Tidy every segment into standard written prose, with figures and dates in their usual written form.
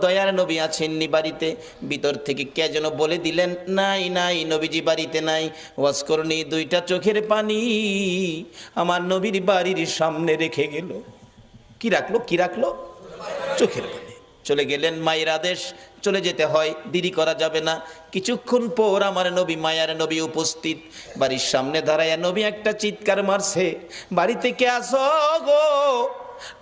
দয়ার নবী আছেননি বাড়িতে? ভিতর থেকে কে যেন বলে দিলেন, নাই নাই, নবীজি বাড়িতে নাই। ওয়াজ করনি দুইটা চোখের পানি আমার নবীর বাড়ির সামনে রেখে গেল। কি রাখলো? কি রাখলো? চোখের পানি। চলে গেলেন, মায়ের আদেশ, চলে যেতে হয়, দেরি করা যাবে না। কিছুক্ষণ পর আমার নবী, মায়ার নবী উপস্থিত। বাড়ির সামনে দাঁড়ায় নবী একটা চিৎকার মারছে, বাড়িতে কে আসো গো?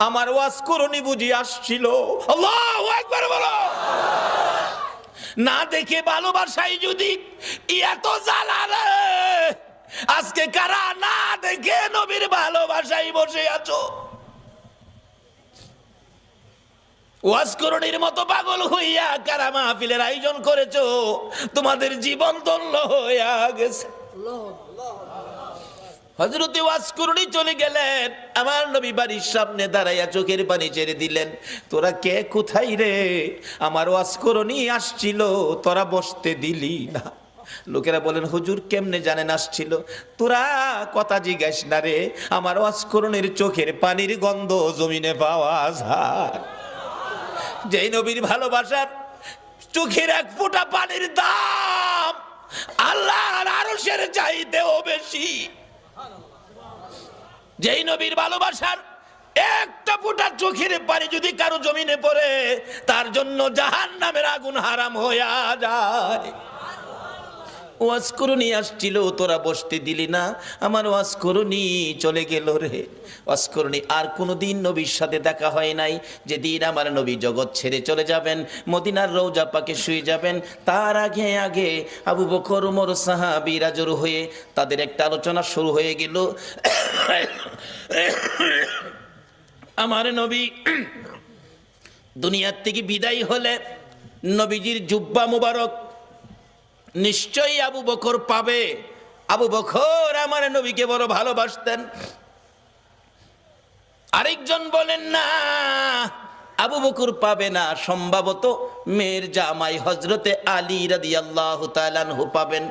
আমার ওয়াজ করনি বুঝি আসছিল। আল্লাহু আকবার বলো। না দেখে ভালোবাসাই যদি এত জ্বালা রে, আজকে কারা না দেখে নবীর ভালোবাসাই বসে আছো? ওয়াজ করণীর মতো পাগল হইয়া কারা মাহফিলের আয়োজন করেছো? তোমাদের জীবন ধন্য হইয়া গেছে। হযরতে ওয়াজ করণী চলে গেলেন, আমার নবী বাড়ির সামনে দাঁড়াইয়া চোখের পানি ছেড়ে দিলেন। তোরা কে, কোথায় রে? আমার ওয়াজ করণী আসছিল, তোরা বসতে দিলি না। লোকেরা বলেন, হুজুর কেমনে জানেন আসছিল? তোরা কথা জিজ্ঞাস না রে, আমার ওয়াজ করণীর চোখের পানির গন্ধ জমিনে পাওয়া যায়। যেই নবীর ভালোবাসার চোখের এক ফোঁটা পানির দাম আল্লাহর আরশের চাইতেও বেশি। যেই নবীর ভালোবাসার একটা ফোঁটা চোখের পানি যদি কারো জমিনে পড়ে, তার জন্য জাহান্নামের আগুন হারাম হইয়া যায়। ওয়াজ করণী আসছিল, তোরা বসতে দিলি না, আমার ওয়াজ করণী চলে গেল রে। ওয়াজ করণী আর কোনোদিন নবীর সাথে দেখা হয় নাই। যেদিন আমার নবী জগৎ ছেড়ে চলে যাবেন, মদিনার রওজা পাকে শুয়ে যাবেন, তার আগে আগে আবু বকর, ওমর, সাহাবীরা জড়ো হয়ে তাদের একটা আলোচনা শুরু হয়ে গেল। আমার নবী দুনিয়ার থেকে বিদায় হলে নবীজির জুব্বা মুবারক নিশ্চয়ই আবু বকর পাবে। আবু বকর আমার নবীকে বড় ভালোবাসতেন। আরেকজন বলেন না, আবু বকর পাবে না, সম্ভবত মেয়ের জামাই হযরতে আলী রাদিয়াল্লাহু তাআলা আনহু পাবেন।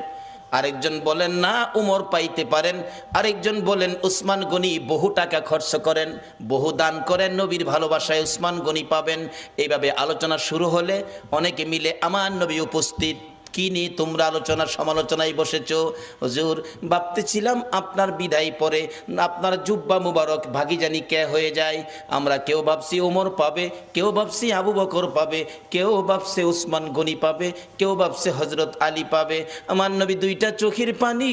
আরেকজন বলেন না, উমর পাইতে পারেন। আরেকজন বলেন উসমান গনি বহু টাকা খরচ করেন, বহু দান করেন, নবীর ভালোবাসায় উসমান গনি পাবেন। এইভাবে আলোচনা শুরু হলে অনেকে মিলে আমার নবী উপস্থিত। কি নিয়ে তোমরা আলোচনা সমালোচনায় বসেছো? হুজুর ভাবতেছিলাম আপনার বিদায় পরে আপনার জুব্বা মুবারক ভাগি জানি কে হয়ে যায়। আমরা কেউ ভাবছি ওমর পাবে, কেউ ভাবছি আবু বকর পাবে, কেউ ভাবছে উসমান গনি পাবে, কেউ ভাবছে হযরত আলী পাবে। আমার নবী দুইটা চোখের পানি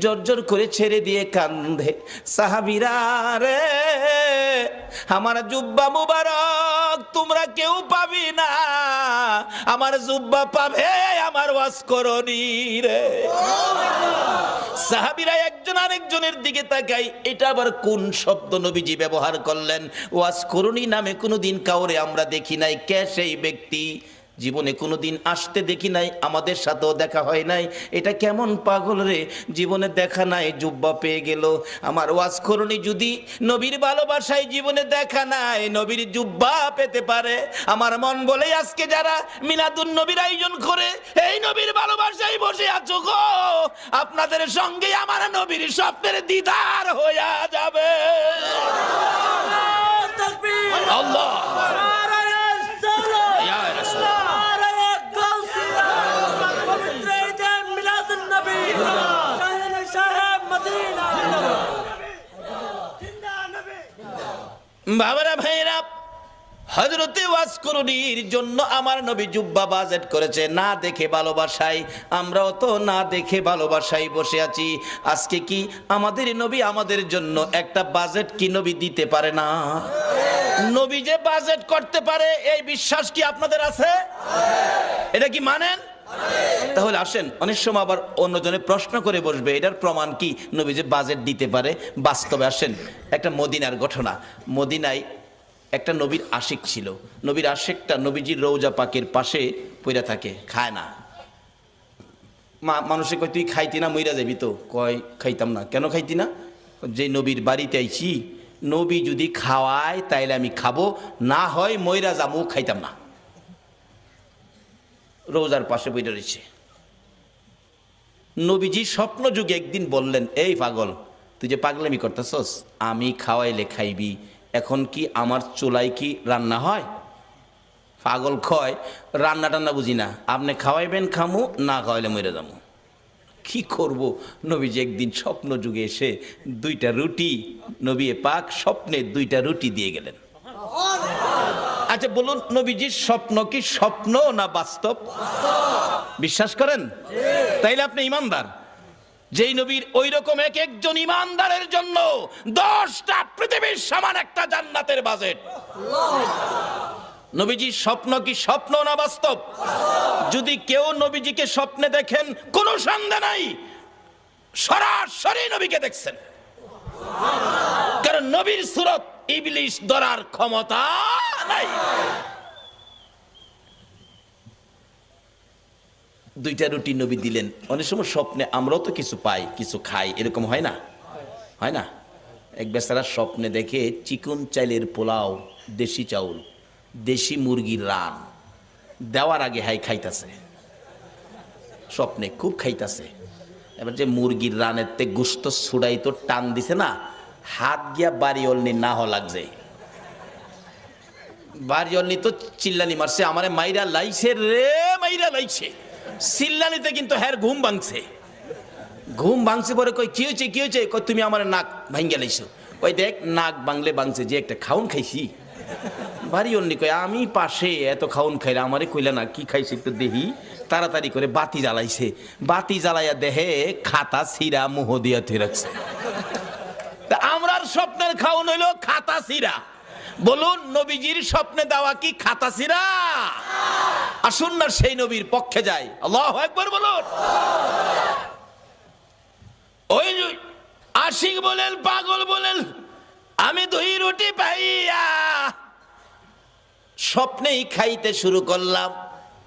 জর্জর করে ছেড়ে দিয়ে কান্দে, সাহাবীরা রে আমার জুব্বা মুবারক তোমরা কেউ পাবি না, আমার জুব্বা পাবে আমার ওয়াজ করণী রে। সাহাবীরা একজন আরেকজনের দিকে তাকাই, এটা আবার কোন শব্দ নবীজি ব্যবহার করলেন? ওয়াজ করণী নামে কোনোদিন কাউরে আমরা দেখি নাই। কে সেই ব্যক্তি? জীবনে কোনোদিন আসতে দেখি নাই, আমাদের সাথেও দেখা হয় নাই। এটা কেমন পাগল রে, জীবনে দেখা নাই, জুব্বা পেয়ে গেল। আমার ওয়াজ করণী যদি নবীর ভালোবাসায় জীবনে দেখা নাই, নবীর জুব্বা পেতে পারে। আমার মন বলে আজকে যারা মিলাদুন নবীর আয়োজন করে এই নবীর ভালোবাসায় বসে আছো গো, আপনাদের সঙ্গে আমার নবীর স্বপ্নের দিদার হইয়া যাবে। আল্লাহ বাবারা, ভাইরা, হযরতে ওয়াজ করণীর জন্য আমার নবী জুব্বা বাজেট করেছে না দেখে ভালোবাসায়। আমরাও তো না দেখে ভালোবাসায় বসে আছি। আজকে কি আমাদের নবী আমাদের জন্য একটা বাজেট কি নবী দিতে পারে না? নবী যে বাজেট করতে পারে এই বিশ্বাস কি আপনাদের আছে? এটা কি মানেন? তাহলে আসেন, অনেক সময় আবার অন্যজনে প্রশ্ন করে বসবে এটার প্রমাণ কি নবী যে বাজেট দিতে পারে। বাস্তবে আসেন, একটা মদিনার ঘটনা। মদিনায় একটা নবীর আশিক ছিল। নবীর আশিকটা নবীজির রওজা পাকের পাশে পইরা থাকে, খায় না। মানুষে কয় তুই খাইতি না, মইরা যাবি তো। কয় খাইতাম না। কেন খাইতি না? যে নবীর বাড়িতে আইছি, নবী যদি খাওয়ায় তাইলে আমি খাবো, না হয় মইরা যাবো, খাইতাম না। রোজার পাশে বইটা রয়েছে। নবীজি স্বপ্ন যুগে একদিন বললেন, এই পাগল, তুই যে পাগলামি করতেছস, আমি খাওয়াইলে খাইবি, এখন কি আমার চুলায় কি রান্না হয়? পাগল কয় রান্না টান্না বুঝি না, আপনি খাওয়াইবেন খামু, না খাওয়াইলে মরে যাবো। কি করব? নবীজি একদিন স্বপ্ন যুগে এসে 2টা রুটি, নবী পাক স্বপ্নে 2টা রুটি দিয়ে গেলেন। আচ্ছা বলুন, নবীজির স্বপ্ন কি স্বপ্ন না বাস্তব? বিশ্বাস করেন? তাইলে আপনি ইমানদার। যেই নবীর ওই রকম এক একজন ইমানদারের জন্য 10টা পৃথিবীর সমান একটা জান্নাতের বাজেট। নবীজির স্বপ্ন কি স্বপ্ন না বাস্তব? যদি কেউ নবীজিকে স্বপ্নে দেখেন, কোনো সন্দেহ নাই সরাসরি নবীকে দেখছেন, কারণ নবীর সুরত ইবলিশ ধরার ক্ষমতা নাই। 2টা রুটি নবী দিলেন। অনেক সময় স্বপ্নে আমরাও তো কিছু পাই, কিছু খাই, এরকম হয় না? হয় না? এক বেচারা স্বপ্নে দেখে চিকন চাইলের পোলাও, দেশি চাউল, দেশি মুরগির রান দেওয়ার আগে হাই খাইতাছে, স্বপ্নে খুব খাইতাছে। এবার যে মুরগির রানের তে গুস্ত ছুড়াই তো টান দিছে না, হাত গিয়া বাড়ি অলনি না হ লাগছে। বাড়ি অলনি তো চিল্লানি মারছে, আমারে মাইরা লাইছে রে, মাইরা লাইছে। চিল্লানিতে কিন্তু হ্যার ঘুম ভাঙছে। ঘুম ভাঙছে পরে কই কি হয়েছে, কি হয়েছে? কই তুমি আমার নাক ভাঙ্গা লাইছো। কই দেখ নাক ভাঙলে ভাঙছে, যে একটা খাউন খাইছি। বাড়ি অন্যি কয় আমি পাশে এত খাউন খাইলে আমারে কইলা না কি খাইছে একটু দেখি। তাড়াতাড়ি করে বাতি জ্বালাইছে, বাতি জ্বালাইয়া দেহে খাতা ছিঁড়া মুহ দিয়া থুই রাখছে। তা আমরার স্বপ্নের খাউন হইলো খাতা ছিঁড়া। বলুন নবীজির স্বপ্নে দেওয়া কি খাতা ছিঁড়া? আসুন না সেই নবীর পক্ষে যাই। আল্লাহু আকবার বলুন। ওই আশিক বলেন, পাগল বলেন, আমি 2 রুটি পাইয়া স্বপ্নেই খাইতে শুরু করলাম।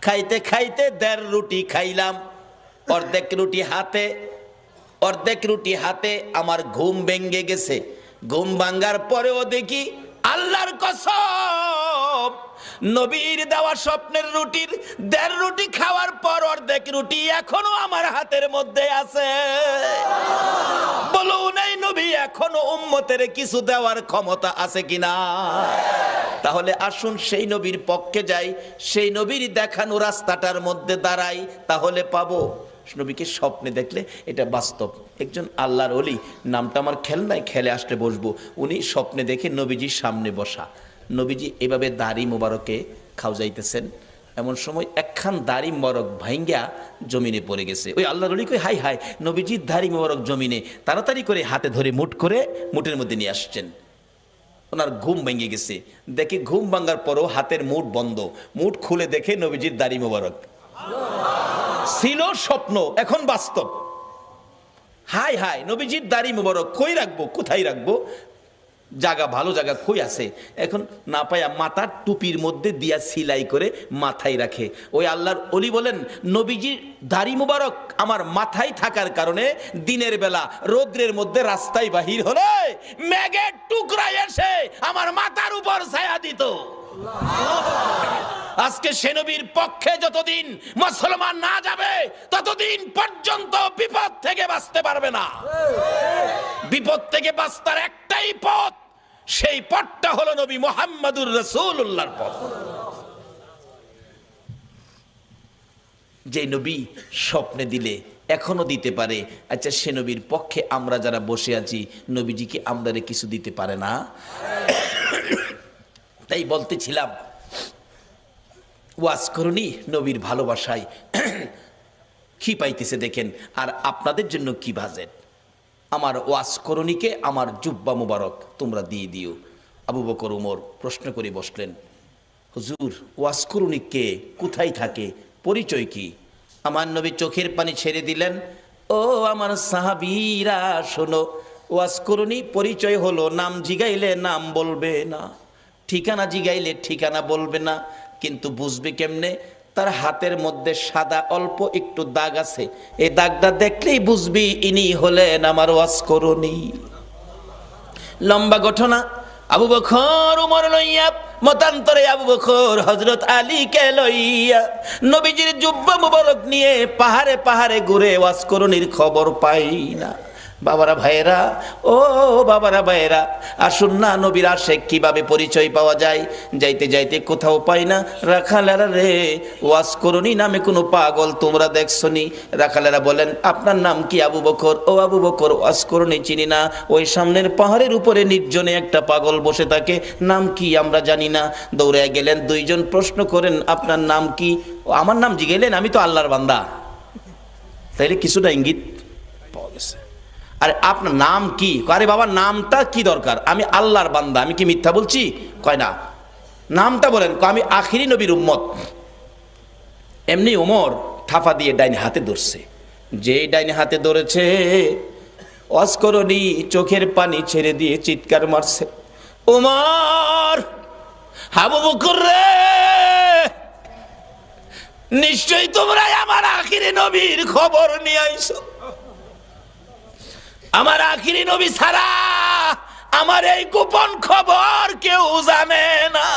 খাইতে খাইতে 1.5 রুটি খাইলাম। অর্ধেক রুটি হাতে আমার ঘুম ভেঙে গেছে। ঘুম ভাঙ্গার পরেও দেখি আল্লাহর কসম, নবীর দেওয়া স্বপ্নের রুটির 1.5 রুটি খাওয়ার পর অর্ধেক রুটি এখনো আমার হাতের মধ্যে আছে। বলুন এই নবী এখনো উম্মতের কিছু দেওয়ার ক্ষমতা আছে কিনা? তাহলে আসুন সেই নবীর পক্ষে যাই, সেই নবীর দেখানো রাস্তাটার মধ্যে দাঁড়াই, তাহলে পাবো। নবীকে স্বপ্নে দেখলে এটা বাস্তব। একজন আল্লাহর ওলি, নামটা আমার খেয়াল নাই, খেলে আসলে বসবো। উনি স্বপ্নে দেখে নবীজির সামনে বসা, নবীজি এভাবে দাড়ি মোবারকে খাওয়াইতেছেন। এমন সময় একখান দাড়ি মোবারক ভাঙ্গা জমিনে পড়ে গেছে। ওই আল্লাহর ওলি কই হাই হাই, নবীজির দাড়ি মোবারক জমিনে। তাড়াতাড়ি করে হাতে ধরে মুঠের মধ্যে নিয়ে আসছেন। ওনার ঘুম ভেঙে গেছে। দেখে ঘুম ভাঙ্গার পরও হাতের মুঠ বন্ধ। মুঠ খুলে দেখে নবীজির দাড়ি মোবারক। ছিল স্বপ্ন, এখন বাস্তব। হাই হাই, নবীজির দাড়ি মোবারক কই রাখবো, কোথায় রাখবো? জায়গা, ভালো জায়গা কই আছে? এখন না পাইয়া মাথার টুপির মধ্যে দিয়া সিলাই করে মাথায় রাখে। ওই আল্লাহর ওলি বলেন নবীজির দাড়ি মোবারক আমার মাথায় থাকার কারণে দিনের বেলা রৌদ্রের মধ্যে রাস্তায় বাহির হলে মেঘের টুকরা এসে আমার মাথার উপর ছায়া দিত। আজকে সে নবীর পক্ষে যতদিন মুসলমান না যাবে ততদিন পর্যন্ত বিপদ থেকে বাঁচতে পারবে না। বিপদ থেকে বাঁচার একটাই পথ, সেই পথটা হলো নবী মুহাম্মদুর রাসূলুল্লাহর পথ। যে নবী স্বপ্নে দিলে এখনো দিতে পারে, আচ্ছা সে নবীর পক্ষে আমরা যারা বসে আছি, নবীজি কি আমাদের কিছু দিতে পারে না? তাই বলতেছিলাম, ওয়াজ করুনি নবীর ভালোবাসায় কি পাইতেছে দেখেন। আর আপনাদের জন্য কি বাজেট? আমার ওয়াজ করুনিকে আমার জুব্বা মুবারক তোমরা দিয়ে দিও। আবু বকর উমর প্রশ্ন করে বসলেন, হুজুর ওয়াজ করুনি কে, কোথায় থাকে, পরিচয় কি? আমার নবী চোখের পানি ছেড়ে দিলেন, ও আমার সাহাবীরা শোনো, ওয়াজ করুনি পরিচয় হলো নাম জিগাইলে নাম বলবে না, ঠিকানা জিগাইলে ঠিকানা বলবে না, কিন্তু বুঝবে কেমনে? তার হাতের মধ্যে সাদা অল্প একটু দাগ আছে, এই দাগটা দেখলেই বুঝবি ইনি হলেন আমার ওয়াজ করুনি। লম্বা ঘটনা। আবু বকর উমর লইয়া, মতান্তরে আবু বকর হযরত আলীকে লইয়া নবীজির জুব্বা মুবারক নিয়ে পাহাড়ে পাহাড়ে ঘুরে ওয়াজ করুনির খবর পাই না। বাবারা ভাইয়েরা, ও বাবারা ভাইয়েরা, আসুন না নবীর আশেক কিভাবে পরিচয় পাওয়া যায়। যাইতে যাইতে কোথাও পাই না, রাখালেরা রে ওয়াজ করুনি নামে কোনো পাগল তোমরা দেখছনি? রাখালেরা বলেন আপনার নাম কি? আবু বকর। ও আবু বকর, ওয়াজ করুনি চিনি না। ওই সামনের পাহাড়ের উপরে নির্জনে একটা পাগল বসে থাকে, নাম কি আমরা জানি না। দৌড়ে গেলেন, দুইজন প্রশ্ন করেন আপনার নাম কি? ও আমার নাম জিগেলেন, আমি তো আল্লাহর বান্দা। তাইলে কিছুটা ইঙ্গিত পাওয়া গেছে। আরে আপনার নাম কি? আরে বাবা নামটা কি দরকার, আমি আল্লাহর বান্দা, আমি কি মিথ্যা বলছি? কয় না, নামটা বলেন। আমি আখিরি নবীর উম্মত। এমনি ওমর থাফা দিয়ে ডাইনে হাতে ধরছে। যে ডাইনে হাতে ধরেছে, অস্করণী চোখের পানি ছেড়ে দিয়ে চিৎকার মারছে, ওমর, আবু বকর রে, নিশ্চয়ই তোমরা আমার আখিরি নবীর খবর নিয়ে আইছো। আমার আখিরি নবী ছাড়া আমার এই গোপন খবর কেউ জানে না।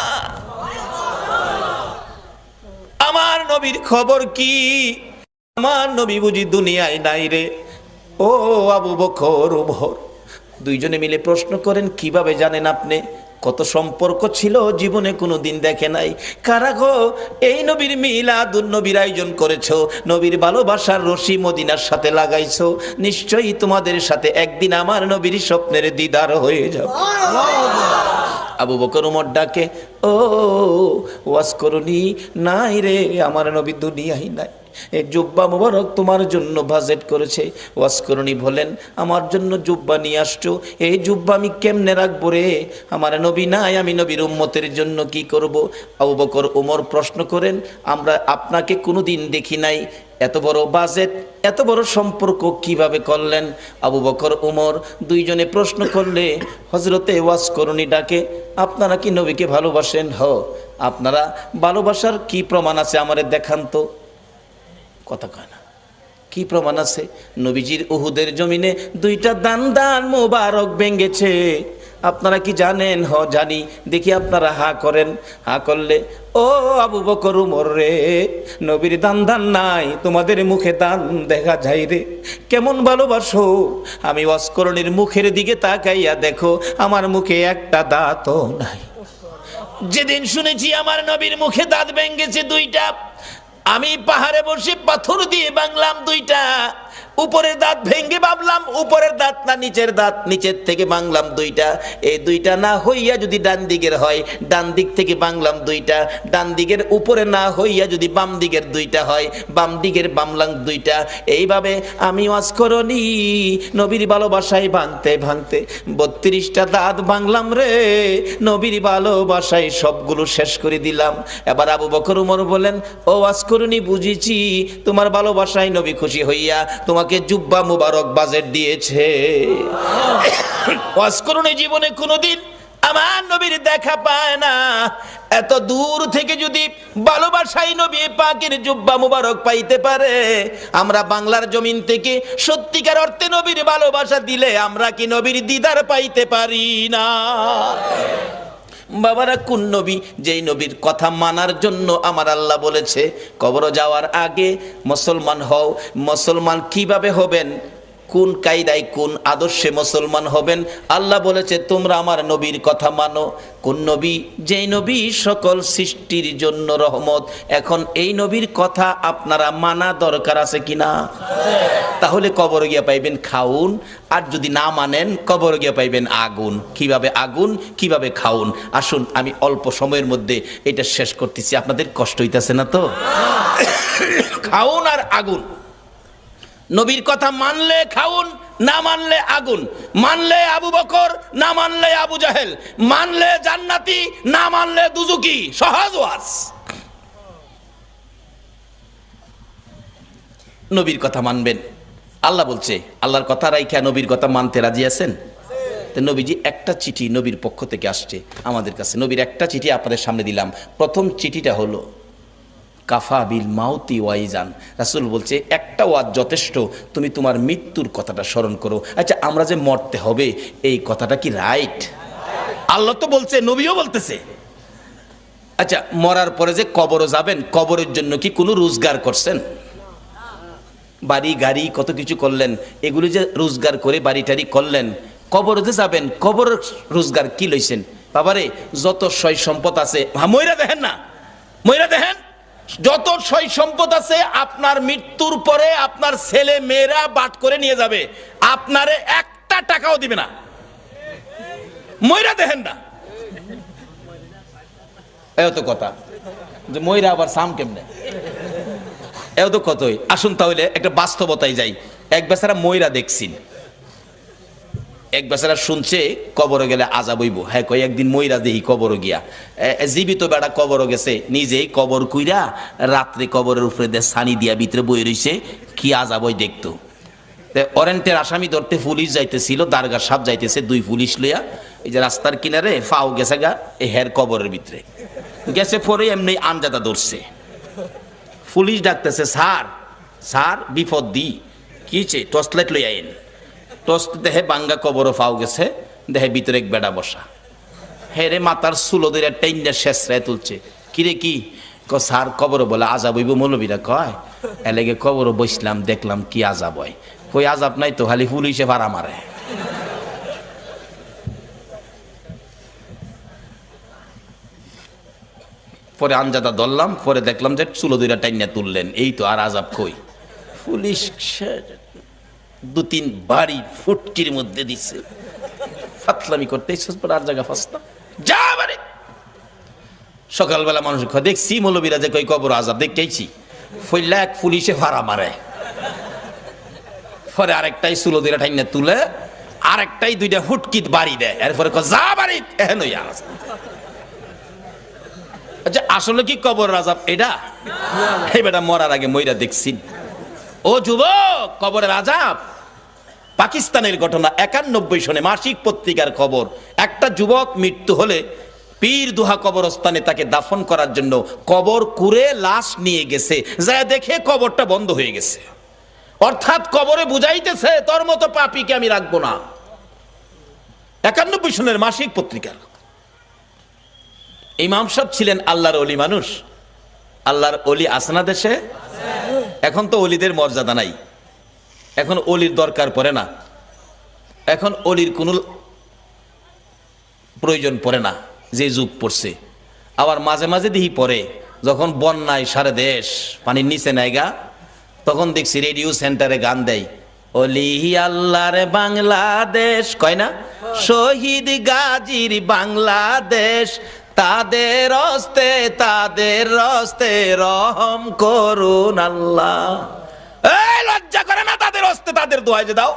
আমার নবীর খবর কি? আমার নবী বুঝি দুনিয়ায় নাই রে? ও আবু বকর, ওমর দুইজনে মিলে প্রশ্ন করেন কিভাবে জানেন আপনি? কত সম্পর্ক ছিল, জীবনে কোনো দিন দেখে নাই। কারা গো? এই নবীর মিলাদুন নবীর আয়োজন করেছো, নবীর ভালোবাসার রশি মদিনার সাথে লাগাইছো, নিশ্চয়ই তোমাদের সাথে একদিন আমার নবীর স্বপ্নের দিদার হয়ে যাবে। আবু বকর ওমর ডাকে, ও ওয়াজ করুনি? নাই রে, আমার নবী দুনিয়ায় নাই। এই জুব্বা মুবারক তোমার জন্য বাজেট করেছে। ওয়াজ করুনি বলেন, আমার জন্য জুব্বা নিয়ে আসছো, এই জুব্বা আমি কেমনে রাখবো রে? আমার নবী নাই, আমি নবীর উম্মতের জন্য কি করব? আবু বকর ওমর প্রশ্ন করেন, আমরা আপনাকে কোনোদিন দেখি নাই, এত বড় বাজেট, এত বড় সম্পর্ক কিভাবে করলেন? আবু বকর ওমর দুইজনে প্রশ্ন করলে হযরতে ওয়াজ করুনি ডাকে, আপনারা কি নবীকে ভালোবাসেন? হ। আপনারা ভালোবাসার কি প্রমাণ আছে আমারে দেখান তো। কথা কয় না, কি প্রমাণ আছে? নবীজির উহুদের জমিনে দুইটা দান মোবারক ভেঙেছে, আপনারা কি জানেন? হ জানি। দেখি আপনারা হা করেন। হা করলে, ও আবু বকর ওমর রে, নবীর দান নাই, তোমাদের মুখে দান দেখা যায় রে। কেমন ভালোবাসো? আমি ওয়াজ করুনির মুখের দিকে তাকাইয়া দেখো, আমার মুখে একটা দাঁতও নাই। যেদিন শুনেছি আমার নবীর মুখে দাঁত ভেঙেছে দুইটা, আমি পাহাড়ে বসে পাথর দিয়ে ভাঙলাম দুইটা। উপরের দাঁত ভেঙে ভাবলাম উপরের দাঁত না নিচের দাঁত, নিচের থেকে ভাঙলাম দুইটা। এই দুইটা না হইয়া যদি ডান দিকের হয়, ডান দিক থেকে ভাঙলাম দুইটা। ডান দিকের উপরে না হইয়া যদি বাম দিকের দুইটা হয়, বাম দিকের ভাঙলাম দুইটা। এইভাবে আমি ওয়াজ করুনি নবীর ভালোবাসায় ভাঙতে ভাঙতে 32টা দাঁত ভাঙলাম রে। নবীর ভালোবাসায় সবগুলো শেষ করে দিলাম। এবার আবু বকর ওমর বলেন, ও ওয়াজ করুনি বুঝেছি, তোমার ভালোবাসায় নবী খুশি হইয়া তোমাকে জুব্বা মুবারক বাজেট দিয়েছে। ওয়াজ করুনি জীবনে কোনোদিন আমার নবীর দেখা পায় না। এত দূর থেকে যদি ভালোবাসায় নবী পাকের জুব্বা মুবারক পাইতে পারে, আমরা বাংলার জমিন থেকে সত্যিকার অর্থে নবীর ভালোবাসা দিলে আমরা কি নবীর দিদার পাইতে পারি না? বাবারা, কোন নবী? যেই নবীর কথা মানার জন্য আমার আল্লাহ বলেছে কবর যাওয়ার আগে মুসলমান হও। মুসলমান কিভাবে হবেন? কোন কায়দায়, কোন আদর্শে মুসলমান হবেন? আল্লাহ বলেছে তোমরা আমার নবীর কথা মানো। কোন নবী? যেই নবী সকল সৃষ্টির জন্য রহমত। এখন এই নবীর কথা আপনারা মানা দরকার আছে কিনা? তাহলে কবর গিয়া পাইবেন খাউন, আর যদি না মানেন কবর গিয়া পাইবেন আগুন। কিভাবে আগুন, কিভাবে খাউন? আসুন আমি অল্প সময়ের মধ্যে এটা শেষ করতেছি, আপনাদের কষ্ট হইতেছে না তো? খাউন আর আগুন। নবীর কথা মানলে খাউন, না মানলে আগুন। মানলে আবু বকর, না মানলে আবু জাহেল। মানলে জান্নাতি, না মানলে দুজুকি। সহজ ওয়াজ। নবীর কথা মানবেন। আল্লাহ বলছে, আল্লাহর কথা রাইখা নবীর কথা মানতে রাজি আছেন? তো নবীজি একটা চিঠি নবীর পক্ষ থেকে আসছে আমাদের কাছে। নবীর একটা চিঠি আপনাদের সামনে দিলাম। প্রথম চিঠিটা হলো কাফা বিল মাউতি ওয়াইজান। রাসূল বলছে একটা ওয়াজ যথেষ্ট, তুমি তোমার মৃত্যুর কথাটা স্মরণ করো। আচ্ছা, আমরা যে মরতে হবে এই কথাটা কি রাইট? আল্লাহ তো বলছে, নবীও বলতেছে। আচ্ছা, মরার পরে যে কবরে যাবেন, কবরের জন্য কি কোনো রোজগার করছেন? বাড়ি গাড়ি কত কিছু করলেন, এগুলি যে রোজগার করে বাড়ি টাড়ি করলেন, কবরতে যাবেন, কবর রোজগার কি লইছেন? বাবারে যত সয় সম্পদ আছে, ময়রা দেখেন না, ময়রা দেখেন, যত সয় সম্পদ আছে আপনার মৃত্যুর পরে আপনার ছেলে মেয়েরা বাট করে নিয়ে যাবে, আপনারে একটা টাকাও দিবে না। ময়রা দেখেন না, এও তো কথা যে ময়রা আবার সাম কেমনে, এও তো কতই। আসুন তাহলে একটা বাস্তবতায় যাই। এক বেচারা ময়রা দেখছেন, এক বেচারা শুনছে কবরে গেলে আজাব হইব। হ্যাঁ কয় একদিন ময়রা দেহি কবর গিয়া, জীবিত বেড়া কবর গেছে, নিজেই কবর কুইরা রাত্রে কবরের উপরে দিয়ে সানি দিয়া ভিতরে বই রইছে, কি আজাব হয় দেখতো। ওয়ারেন্টের আসামি ধরতে পুলিশ যাইতেছিল, দারগা সাহেব যাইতেছে, দুই পুলিশ লইয়া এই যে রাস্তার কিনারে ফাও গেছে গা এই হের কবরের ভিতরে গেছে, পরে এমনি আঞ্জাদা ধরছে। পুলিশ ডাকতেছে, স্যার স্যার বিপদ দি কিছে, টর্চ লাইট লই আইন। টর্চ দেহে বাঙ্গা কবর ফাও গেছে, দেহে ভিতরে এক বেড়া বসা, হেরে মাথার চুলো ধরে টাইনটা শেষরায় তুলছে। কিরে কি ক স্যার কবর বলে আজাব হইব, মৌলবীরা কয় এলেগে কবর বসলাম, দেখলাম কি আজাব হয়। কই আজাব নাই তো, খালি পুলিশে ভাড়া মারে। পরে আঞ্জাদা ধরলাম, পরে দেখলাম যে চুলো দুইটা টাইনা তুললেন, এই তো, আর আজাব কই। পুলিশ দু তিন বাড়ি ফুটকির মধ্যে দিচ্ছে, ফাতলামি করতে আর জায়গা ফাঁসতা যা বাড়ি। সকালবেলা মানুষ দেখছি মৌলবীরা যে কই কবর আজাব দেখতেছি, ফইলা এক পুলিশে ভাড়া মারে। পরে আরেকটাই চুলো দুইটা টাইনা তুলে, আরেকটাই দুইটা ফুটকিত বাড়ি দেয়, এরপরে যা বাড়ি এহেন হইয়া আছে। আচ্ছা আসলে কি কবর আযাব এটা? এই বেটা মরার আগে মইরা দেখছিন। ও যুবক, কবরের আযাব পাকিস্তানের ঘটনা। 91 সনে মাসিক পত্রিকার খবর, একটা যুবক মৃত্যু হলে পীর দুহা কবরস্থানে তাকে দাফন করার জন্য কবর কুরে লাশ নিয়ে গেছে, যা দেখে কবরটা বন্ধ হয়ে গেছে। অর্থাৎ কবরে বুঝাইতেছে তোর মতো পাপীকে আমি রাখবো না। 91 সনের মাসিক পত্রিকার। ইমাম সাহেব ছিলেন আল্লাহর ওলি মানুষ। আল্লাহর ওলি আসনা দেশে, এখন তো ওলিদের মর্যাদা নাই, এখন ওলির দরকার পড়ে না, এখন ওলির কোনো প্রয়োজন পড়ে না, যে যুগ পড়ছে। আবার মাঝে মাঝে দেখি পড়ে, যখন বন্যায় সারা দেশ পানির নিচে নাইগা, তখন দেখছি রেডিও সেন্টারে গান দেয়, ওলি আল্লাহর বাংলাদেশ, কয় না, শহীদ গাজীর বাংলাদেশ, তাদের হস্তে রহম করুন আল্লাহ। এই লজ্জা করে না তাদের হস্তে তাদের দোয়া যে দাও?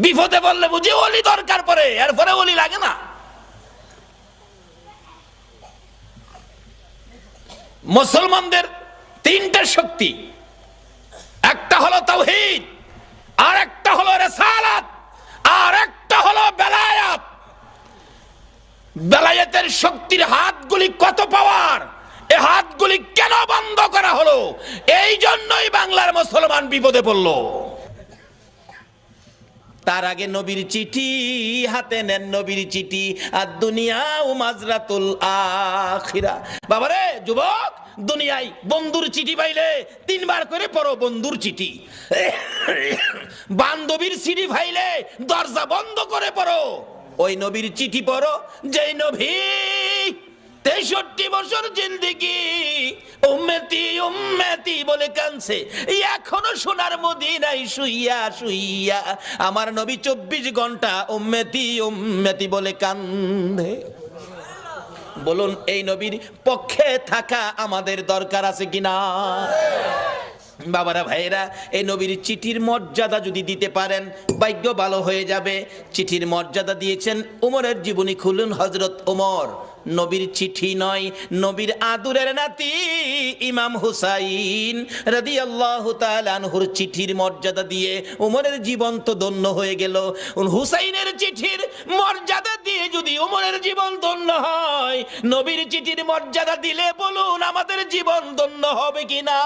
বিপদে বললে বুঝি ওলি দরকার পড়ে, এরপরে ওলি লাগে না। মুসলমানদের তিনটা শক্তি, একটা হলো তাওহীদ, আর একটা হলো রিসালাত, আর একটা হলো বেলায়াত। বেলায়েতের শক্তির হাতগুলি কত পাওয়ার, এই হাতগুলি কেন বন্ধ করা হলো? এই জন্যই বাংলার মুসলমান বিপদে পড়লো। তার আগে নবীর চিঠি হাতে নেন, নবীর চিঠি, আর দুনিয়া ও মাজরাতুল আখিরা। বাবারে যুবক, দুনিয়ায় বন্ধুর চিঠি পাইলে 3 বার করে পড়ো বন্ধুর চিঠি। বান্ধবীর চিঠি পাইলে দরজা বন্ধ করে পড়ো। ওই নবীর চিঠি পড়ো যেই নবী 63 বছর জিন্দেগি উম্মতি উম্মতি বলে কানছে, এখনো সোনার মদিনায় শুইয়া শুইয়া আমার নবী 24 ঘন্টা উম্মতি উম্মতি বলে কান্দে। বলুন এই নবীর পক্ষে থাকা আমাদের দরকার আছে কিনা? বাবারা ভাইয়েরা, এই নবীর চিঠির মর্যাদা যদি দিতে পারেন ভাগ্য ভালো হয়ে যাবে। চিঠির মর্যাদা দিয়েছেন উমরের জীবনী খুলুন, হযরত উমর। নবীর চিঠি নয়, নবীর আদুরের নাতি ইমাম হুসাইন রাদিয়াল্লাহু তাআলা আনহুর চিঠির মর্যাদা দিয়ে উমরের জীবন তো ধন্য হয়ে গেল। হুসাইনের চিঠির মর্যাদা দিয়ে যদি উমরের জীবন ধন্য হয়, নবীর চিঠির মর্যাদা দিলে বলুন আমাদের জীবন ধন্য হবে কিনা?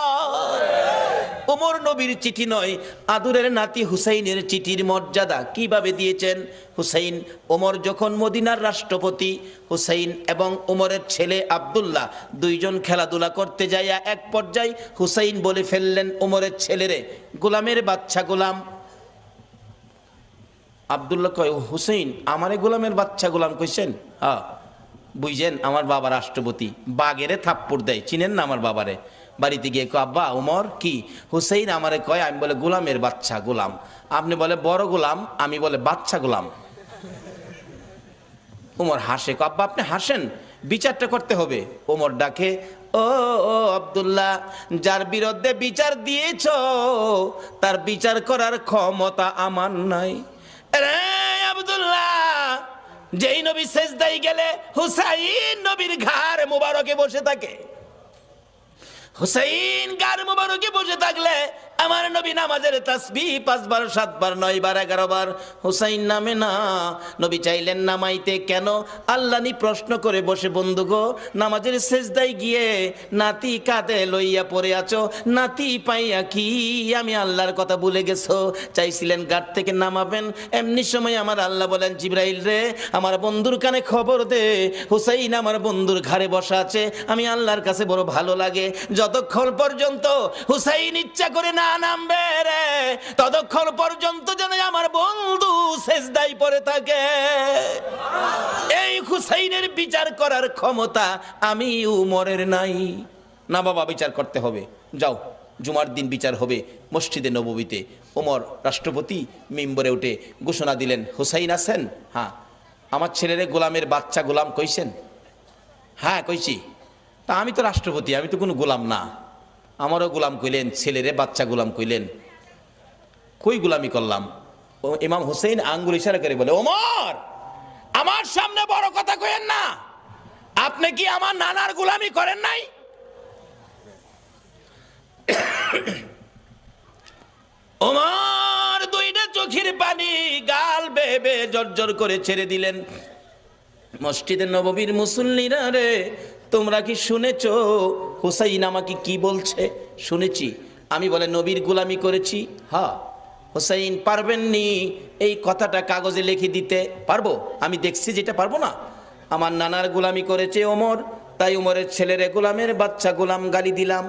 ওমর নবীর চিঠি নয়, আদুরের নাতি হুসাইনের চিঠির মর্যাদা কিভাবে দিয়েছেন। হুসাইন, ওমর যখন মদিনার রাষ্ট্রপতি, হুসাইন এবং ওমরের ছেলে আব্দুল্লাহ দুইজন খেলাধুলা করতে যাইয়া এক পর্যায়ে হুসাইন বলে ফেললেন ওমরের ছেলেরে, গোলামের বাচ্চা গোলাম। আব্দুল্লাহ কয়, হুসাইন আমারে গোলামের বাচ্চা গোলাম কইছেন? হ্যাঁ, বুঝছেন আমার বাবা রাষ্ট্রপতি, বাগেরে থাপ্পড় দেয়, চিনেন না আমার বাবারে। বাড়িতে গিয়ে কয়, আব্বা ওমর কি? হুসাইন আমারে কয়, আমি বলে গোলামের বাচ্চা গোলাম, আপনি বলে বড় গোলাম, আমি বলে বাচ্চা গোলাম। ওমর হাসে, কয় আব্বা আপনি হাসেন, বিচারটা করতে হবে। ওমর ডাকে, ও ও আব্দুল্লাহ, যার বিরুদ্ধে বিচার দিয়েছ তার বিচার করার ক্ষমতা আমার নাই। রে আব্দুল্লাহ, যেই নবী সেজদায় গেলে হুসাইন নবীর ঘাড় মুবারকে বসে থাকে, হুসাইন ঘাড় মুবারকে বসে থাকলে আমার নবী নামাজের তাসবিহ 5 বার 7 বার 9 বার 11 বার হুসাইন নামে না। নবী চাইলেন নামাইতে, কেন? আল্লাহ নি প্রশ্ন করে বসে, বন্ধু গো, নামাজের সেজদায় গিয়ে নাতি কাঁধে লইয়া পড়ে আছো, নাতি পাইয়া কি আমি আল্লাহর কথা ভুলে গেছো? চাইছিলেন ঘাট থেকে নামাবেন, এমনি সময় আমার আল্লাহ বলেন, জিবরাইল রে আমার বন্ধুর কানে খবর দে, হুসাইন আমার বন্ধুর ঘাড়ে বসা আছে, আমি আল্লাহর কাছে বড় ভালো লাগে, যতক্ষণ পর্যন্ত হুসাইন ইচ্ছা করে না নামবে রে, ততক্ষণ পর্যন্ত যেন আমার বন্ধু সেজদায় পড়ে থাকে। এই হুসাইনের বিচার করার ক্ষমতা আমি উমরের নাই। না বাবা, বিচার করতে হবে, যাও জুমার দিন বিচার হবে মসজিদে নববীতে। ওমর রাষ্ট্রপতি মিম্বরে উঠে ঘোষণা দিলেন, হুসাইন আছেন? হ্যাঁ। আমার ছেলেরে গোলামের বাচ্চা গোলাম কইছেন? হ্যাঁ কইছি। তা আমি তো রাষ্ট্রপতি, আমি তো কোনো গোলাম না, আমারও গোলাম কইলেন, ছেলেরে বাচ্চা গোলাম কইলেন, কই গোলামি করলাম? ও ইমাম হুসাইন আঙ্গুল ইশারা করে বলে, ওমর আমার সামনে বড় কথা কইেন না, আপনি কি আমার নানার গোলামি করেন নাই? ওমর দুইটা চোখের পানি গাল বেয়ে বেয়ে জর্জর করে ছেড়ে দিলেন। মসজিদে নববীর মুসল্লিরা রে, তোমরা কি শুনেছ হুসাইন আমাকে কি বলছে? শুনেছি। আমি বলে নবীর গোলামি করেছি। হ্যাঁ। হুসাইন পারবেননি এই কথাটা কাগজে লিখে দিতে? পারবো, আমি দেখছি যেটা পারবো না। আমার নানার গোলামি করেছে ওমর, তাই ওমরের ছেলেরে গোলামের বাচ্চা গোলাম গালি দিলাম।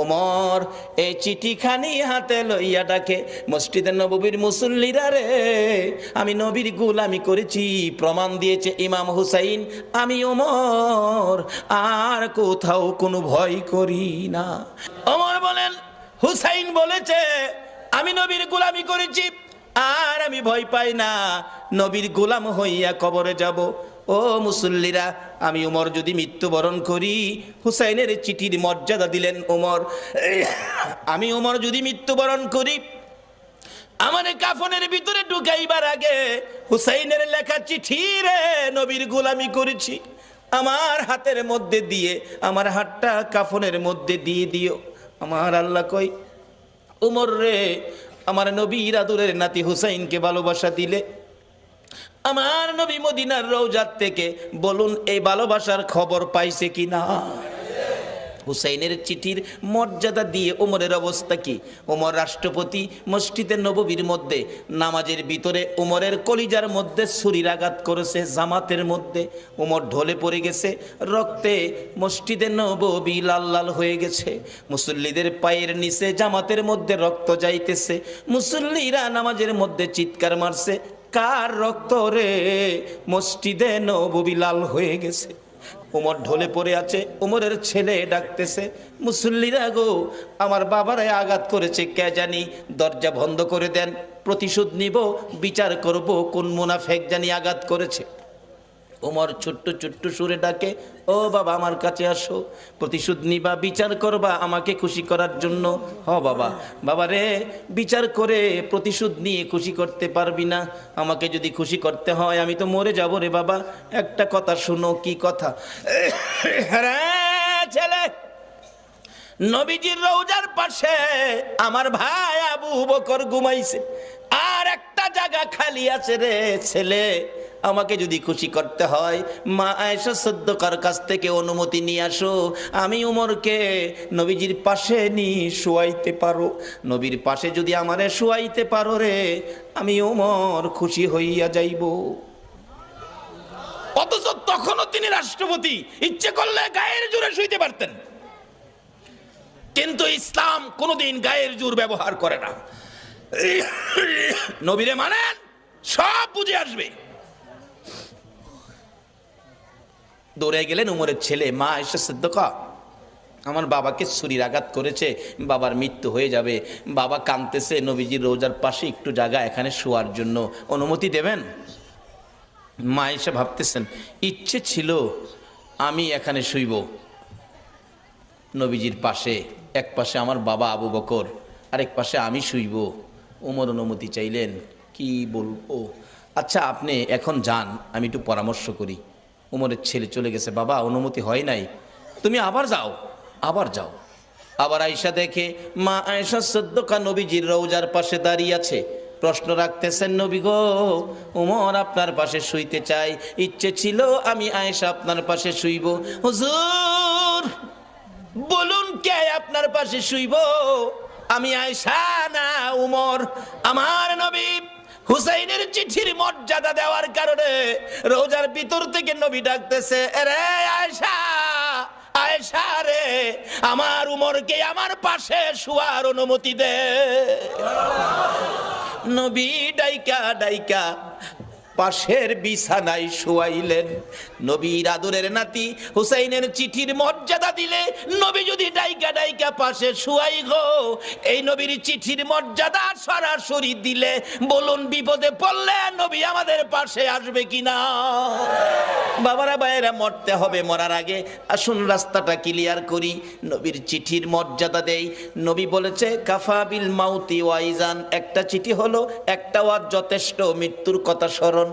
ওমর এই চিঠিখানি হাতে লইয়া ডাকে, মসজিদের নববীর মুসল্লিরা রে, আমি নবীর গোলামি করেছি, প্রমাণ দিয়েছে ইমাম হুসাইন, আমি ওমর আর কোথাও কোনো ভয় করি না। ওমর বলেন, হুসাইন বলেছে আমি নবীর গোলামি করেছি আর আমি ভয় পাই না, নবীর গোলাম হইয়া কবরে যাব। ও মুসল্লিরা, আমি ওমর যদি মৃত্যুবরণ করি, হুসাইনের চিঠির মর্যাদা দিলেন ওমর, আমি ওমর যদি মৃত্যুবরণ করি, আমার কাফনের ভিতরে ঢুকাইবার আগে হুসাইনের লেখা চিঠি রে, নবীর গোলামি করেছি, আমার হাতের মধ্যে দিয়ে আমার হাতটা কাফনের মধ্যে দিয়ে দিও। আমার আল্লাহ কই, ওমর রে, আমার নবীর আদরের নাতি হুসাইনকে ভালোবাসা দিলে, আমার নবী মদিনার রওজাত থেকে বলুন এই ভালোবাসার খবর পাইছে কিনা? হুসাইনের চিঠির মর্যাদা দিয়ে ওমরের অবস্থা কি? ওমর রাষ্ট্রপতি, মসজিদে নববীর মধ্যে নামাজের ভিতরে ওমরের কলিজার মধ্যে ছুরির আঘাত করেছে, জামাতের মধ্যে ওমর ঢলে পড়ে গেছে, রক্তে মসজিদে নববী লাল লাল হয়ে গেছে, মুসল্লিদের পায়ের নিচে জামাতের মধ্যে রক্ত যাইতেছে, মুসল্লিরা নামাজের মধ্যে চিৎকার মারছে, কার রক্ত রে? মসজিদে নববী লাল হয়ে গেছে। ওমর ঢলে পড়ে আছে, ওমরের ছেলে ডাকতেছে, মুসল্লিরা গো, আমার বাবারে আঘাত করেছে, কে জানি, দরজা বন্ধ করে দেন, প্রতিশোধ নিব, বিচার করব কোন মুনাফেক জানি আঘাত করেছে। ওমর ছোট্ট ছোট্ট সুরে ডাকে, ও বাবা আমার কাছে আসো, প্রতিশোধ নিবা, বিচার করবা আমাকে খুশি করার জন্য। হ বাবা, বাবা রে, বিচার করে প্রতিশোধ নিয়ে খুশি করতে পারবি না, আমাকে যদি খুশি করতে হয় আমি তো মরে যাব রে বাবা। একটা কথা শুনো। কি কথা? ছেলে, নবীজির রওজার পাশে আমার ভাই আবু বকর ঘুমাইছে, আর একটা জায়গা খালি আছে রে ছেলে, আমাকে যদি খুশি করতে হয় মা আয়েশা সিদ্দিকার কাছ থেকে অনুমতি নিয়ে আসো, আমি উমরকে নবীজির পাশে নিয়ে শুয়াইতে পারো। নবীর পাশে যদি আমারে শুয়াইতে পারো রে, আমি উমর খুশি হইয়া যাইব। অথচ তখনও তিনি রাষ্ট্রপতি, ইচ্ছে করলে গায়ের জোরে শুইতে পারতেন, কিন্তু ইসলাম কোনোদিন গায়ের জোর ব্যবহার করে না। নবীরে মানেন, সব বুঝে আসবে। দৌড়ে গেলেন উমরের ছেলে, মা আয়েশা সিদ্দিকা, আমার বাবাকে ছুরির আঘাত করেছে, বাবার মৃত্যু হয়ে যাবে, বাবা কাঁদতেছে, নবীজির রোজার পাশে একটু জায়গা এখানে শোয়ার জন্য অনুমতি দেবেন? মা আয়েশা ভাবতেছেন, ইচ্ছে ছিল আমি এখানে শুইব নবীজির পাশে, এক পাশে আমার বাবা আবু বকর, আরেক পাশে আমি শুইব। উমর অনুমতি চাইলেন, কি বলবো, আচ্ছা আপনি এখন যান, আমি একটু পরামর্শ করি। উমরের ছেলে চলে গেছে, বাবা অনুমতি হয় নাই, তুমি আবার যাও, আবার যাও। আবার আয়েশা দেখে মা আয়েশা সিদ্দিকা নবীজির রওজার পাশে দাঁড়িয়ে আছে, প্রশ্ন রাখতেছেন, নবী গো, উমর আপনার পাশে শুইতে চাই, ইচ্ছে ছিল আমি আয়েশা আপনার পাশে শুইব। হুজুর বলুন কে আপনার পাশে শুইব? আমি আয়েশা না উমর? আমার নবী হুসাইনের চিঠির মর্যাদা দেওয়ার কারণে রোজার ভিতর থেকে নবী ডাকতেছে, রে আয়েশা, আয়েশা রে, আমার উমরকে আমার পাশে শুয়ার অনুমতি দে। নবী ডাইকা ডাইকা পাশের বিছানায় শুয়াইলেন। নবীর আদরের নাতি হুসাইনের চিঠির মর্যাদা দিলে নবী যদি ডাইকা ডাইকা পাশে শুয়াই গো, এই নবীর চিঠির মর্যাদা সরাসরি দিলে বলুন বিপদে পড়লে নবী আমাদের পাশে আসবে কিনা? বাবারা ভাইয়েরা, মরতে হবে, মরার আগে আসুন রাস্তাটা ক্লিয়ার করি। নবীর চিঠির মর্যাদা দেই। নবী বলেছে কাফা বিল মাউতি ওয়াইজান, একটা চিঠি হলো একটা ওয়াজ যথেষ্ট, মৃত্যুর কথা স্মরণ।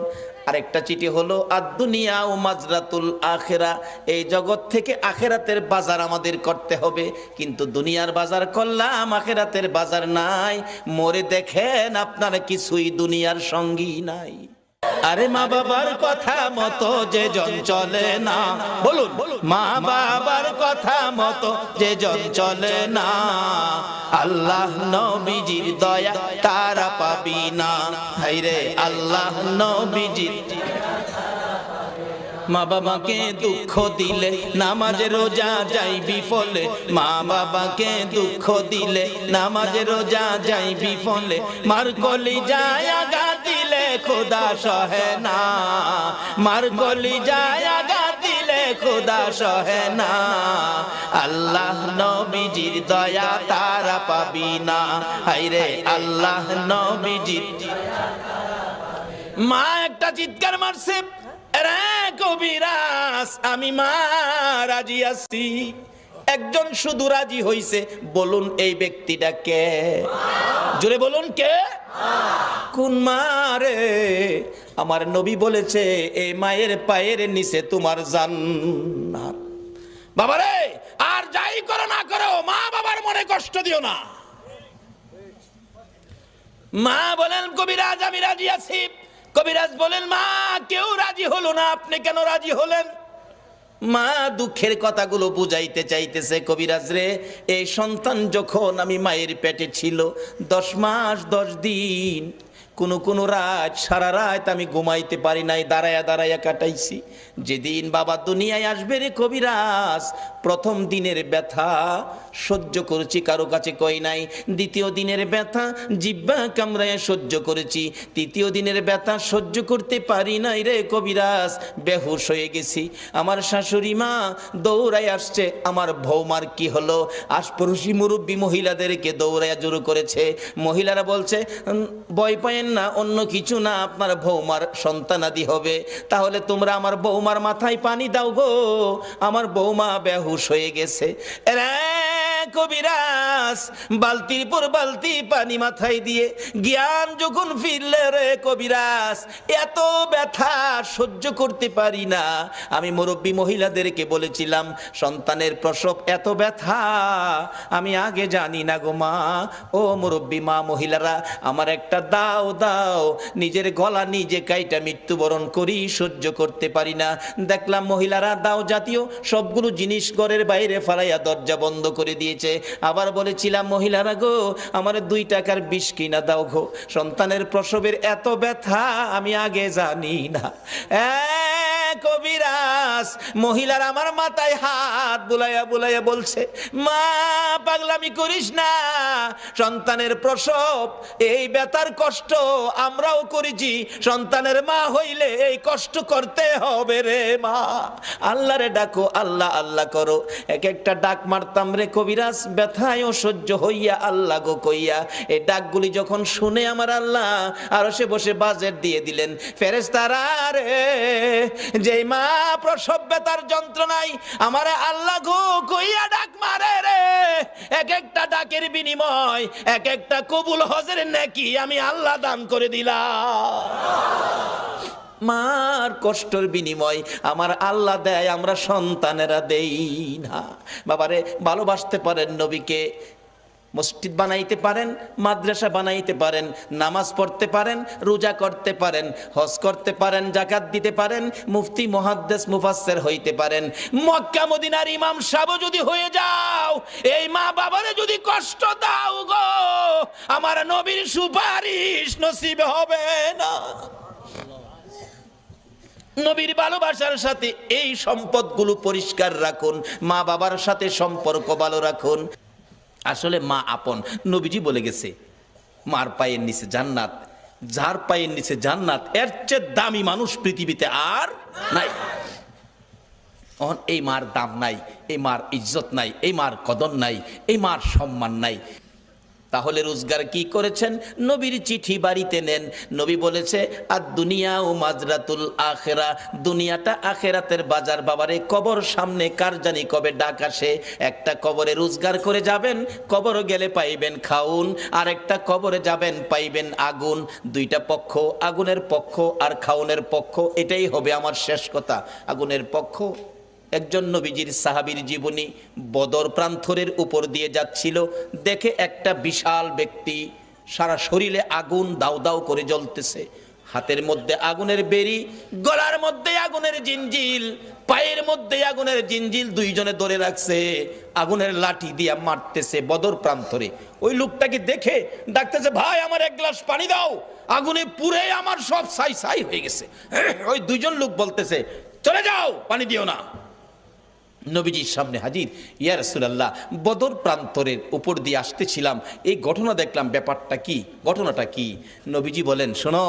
আরেকটা চিঠি হলো আদ-দুনিয়া ও মাজরাতুল আখিরা, এই জগৎ থেকে আখিরাতের বাজার আমাদের করতে হবে, কিন্তু দুনিয়ার বাজার করলাম, আখিরাতের বাজার নাই। মরে দেখেন আপনার কিছুই দুনিয়ার সঙ্গী নাই। আরে মা বাবার কথা মতো যে জন চলে না, বলুন মা বাবার কথা মতো যে জন চলে না, আল্লাহ নবীজির দয়া তারা পাবি না। হায়রে আল্লাহ নবীজির। মা বাবাকে দুঃখ দিলে নামাজ রোজা যাই বিফলে, মা বাবাকে দুঃখ দিলে নামাজ রোজা যাই বিফলে, মার কলি যায় আঘাত দিলে খোদা সহে না, মার কলি যায় আঘাত দিলে খোদা সহে না, আল্লাহ নবীজির দয়া তারা পাবি না। হায়রে আল্লাহ নবীজির। মা একটা চিৎকার মারছে, কবিরাজ আমি মা রাজি আছি। একজন শুধু রাজি হইছে, বলুন এই ব্যক্তিটা কে? জোরে বলুন কে? কোন মা রে? আমার নবী বলেছে এই মায়ের পায়ের নিচে তোমার জান্নাত। বাবারে, আর যাই করো না করো, মা বাবার মনে কষ্ট দিও না। মা বলেন কবিরাজ আমি রাজি আছি। কবিরাজ বলেন মা কেউ রাজি হলো না, আপনি কেন রাজি হলেন? মা দুঃখের কথাগুলো বুঝাইতে চাইতেছে, কবিরাজ রে, এই সন্তান যখন আমি মায়ের পেটে ছিল 10 মাস 10 দিন, কোন রাত সারা রাত আমি ঘুমাইতে পারি নাই, দাঁড়ায়া দাঁড়ায়া কাটাইছি। যেদিন বাবা দুনিয়ায় আসবে রে কবিরাজ, প্রথম দিনের ব্যথা সহ্য করেছি, কারো কাছে কই নাই। দ্বিতীয় দিনের ব্যথা জিহ্বা কামড়ায় সহ্য করেছি। তৃতীয় দিনের ব্যথা সহ্য করতে পারি নাই রে কবিরাজ, বেহুশ হয়ে গেছি। আমার শাশুড়ি মা দৌড়ায় আসছে, আমার বৌমার কি হলো? আশপাশি মুরব্বী মহিলাদেরকে দৌড়াইয়া জোর করেছে। মহিলারা বলছে ভয় পায় না, অন্য কিছু না, আপনার বৌমার সন্তানাদি হবে। তাহলে তোমরা আমার বৌমার মাথায় পানি দাও গো, আমার বৌমা বেহুশ হয়ে গেছে। কবিরাজ বালতির পর বালতি পানি মাথায় দিয়ে জ্ঞান যখন ফিরলে রে কবিরাজ, এত ব্যথা সহ্য করতে পারি না। আমি মুরব্বী মহিলাদেরকে বলেছিলাম, সন্তানের প্রসব এত ব্যথা আমি আগে জানি না গো মা। ও মুরব্বী মা মহিলারা, আমার একটা দাও দাও, নিজের গলা নিজে কাইটা মৃত্যুবরণ করি, সহ্য করতে পারি না। দেখলাম মহিলারা দাও জাতীয় সবগুলো জিনিস ঘরের বাইরে ফালাইয়া দরজা বন্ধ করে দিয়েছে। আবার বলেছিলাম, মহিলারা গো, আমার 2 টাকার বিষ কিনা দাও গো, সন্তানের প্রসবের এত ব্যথা আমি আগে জানি না। কবিরাজ মহিলার আমার মাথায় হাত বুলাইয়া বুলাইয়া বলছে, মা পাগলামি করিস না, সন্তানের প্রসব এই ব্যথার কষ্ট আমরাও করেছি, সন্তানের মা হইলে এই কষ্ট করতে হবে রে মা। আল্লাহরে ডাকো, আল্লাহ আল্লাহ করো। এক একটা ডাক মারতাম রে কবিরাজ, ব্যথায় সহ্য হইয়া আল্লাহ গো কইয়া। এই ডাকগুলি যখন শুনে আমার আল্লাহ আরশে বসে বাজেট দিয়ে দিলেন। ফেরেশতারা রে, যেই মা প্রসব ব্যথার যন্ত্রণায় আমারে আল্লাহ গো কইয়া ডাক মারে রে, এক একটা ডাকের বিনিময় এক একটা কবুল হজের নেকি আমি আল্লাহ দান করে দিলাম। মার কষ্টের বিনিময় আমার আল্লাহ দেয়, আমরা সন্তানেরা দেই না। বাবারে, ভালোবাসতে পারেন নবীকে, মসজিদ বানাইতে পারেন, মাদ্রাসা বানাইতে পারেন, নামাজ পড়তে পারেন, রোজা করতে পারেন, হজ করতে পারেন, যাকাত দিতে পারেন, মুফতি মুহাদ্দিস মুফাসসির হইতে পারেন, মক্কা মদিনার ইমাম সাহেব যদি হয়ে যাও, এই মা বাবারে যদি কষ্ট দাও গো, আমার নবীর সুপারিশ নসিব হবে না। নবীর ভালোবাসার সাথে এই সম্পদগুলো পরিষ্কার রাখুন, মা বাবার সাথে সম্পর্ক ভালো রাখুন। আসলে মা আপন, নবীজি বলে গেছে, মার পায়ের নিচে জান্নাত, যার পায়ের নিচে জান্নাত, এর চেয়ে দামি মানুষ পৃথিবীতে আর নাই। এই মার দাম নাই, এই মার ইজ্জত নাই, এই মার কদর নাই, এই মার সম্মান নাই। তাহলে রোজগার কি করেছেন? নবীর চিঠি বাড়িতে নেন। নবী বলেছে, আর দুনিয়া ও মাজরাতুল আখেরা, দুনিয়াটা আখেরাতের বাজার। বাবারে, কবর সামনে, কার জানি কবে ডাক আসে। একটা কবরে রোজগার করে যাবেন, কবর গেলে পাইবেন খাউন, আর একটা কবরে যাবেন পাইবেন আগুন। 2টা পক্ষ, আগুনের পক্ষ আর খাউনের পক্ষ। এটাই হবে আমার শেষ কথা। আগুনের পক্ষ, একজন নবীজির সাহাবীর জীবনী, বদর প্রান্তরের উপর দিয়ে যাচ্ছিল, দেখে একটা বিশাল ব্যক্তি, সারা শরীরে আগুন দাউ দাউ করে জ্বলতেছে, হাতের মধ্যে আগুনের বেরি, গলার মধ্যে আগুনের জিঞ্জিল, পায়ের মধ্যে আগুনের জিঞ্জিল, 2 জনে ধরে রাখছে, আগুনের লাঠি দিয়ে মারতেছে বদর প্রান্তরে। ওই লোকটাকে দেখে ডাকতেছে, ভাই আমার 1 গ্লাস পানি দাও, আগুনে পুড়ে আমার সব ছাই ছাই হয়ে গেছে। ওই 2 জন লোক বলতেছে, চলে যাও, পানি দিও না। নবীজির সামনে হাজির, ইয়া রাসূলুল্লাহ, বদর প্রান্তরের উপর দিয়ে আসতেছিলাম, এই ঘটনা দেখলাম, ব্যাপারটা কি, ঘটনাটা কি? নবীজি বলেন, শোনো,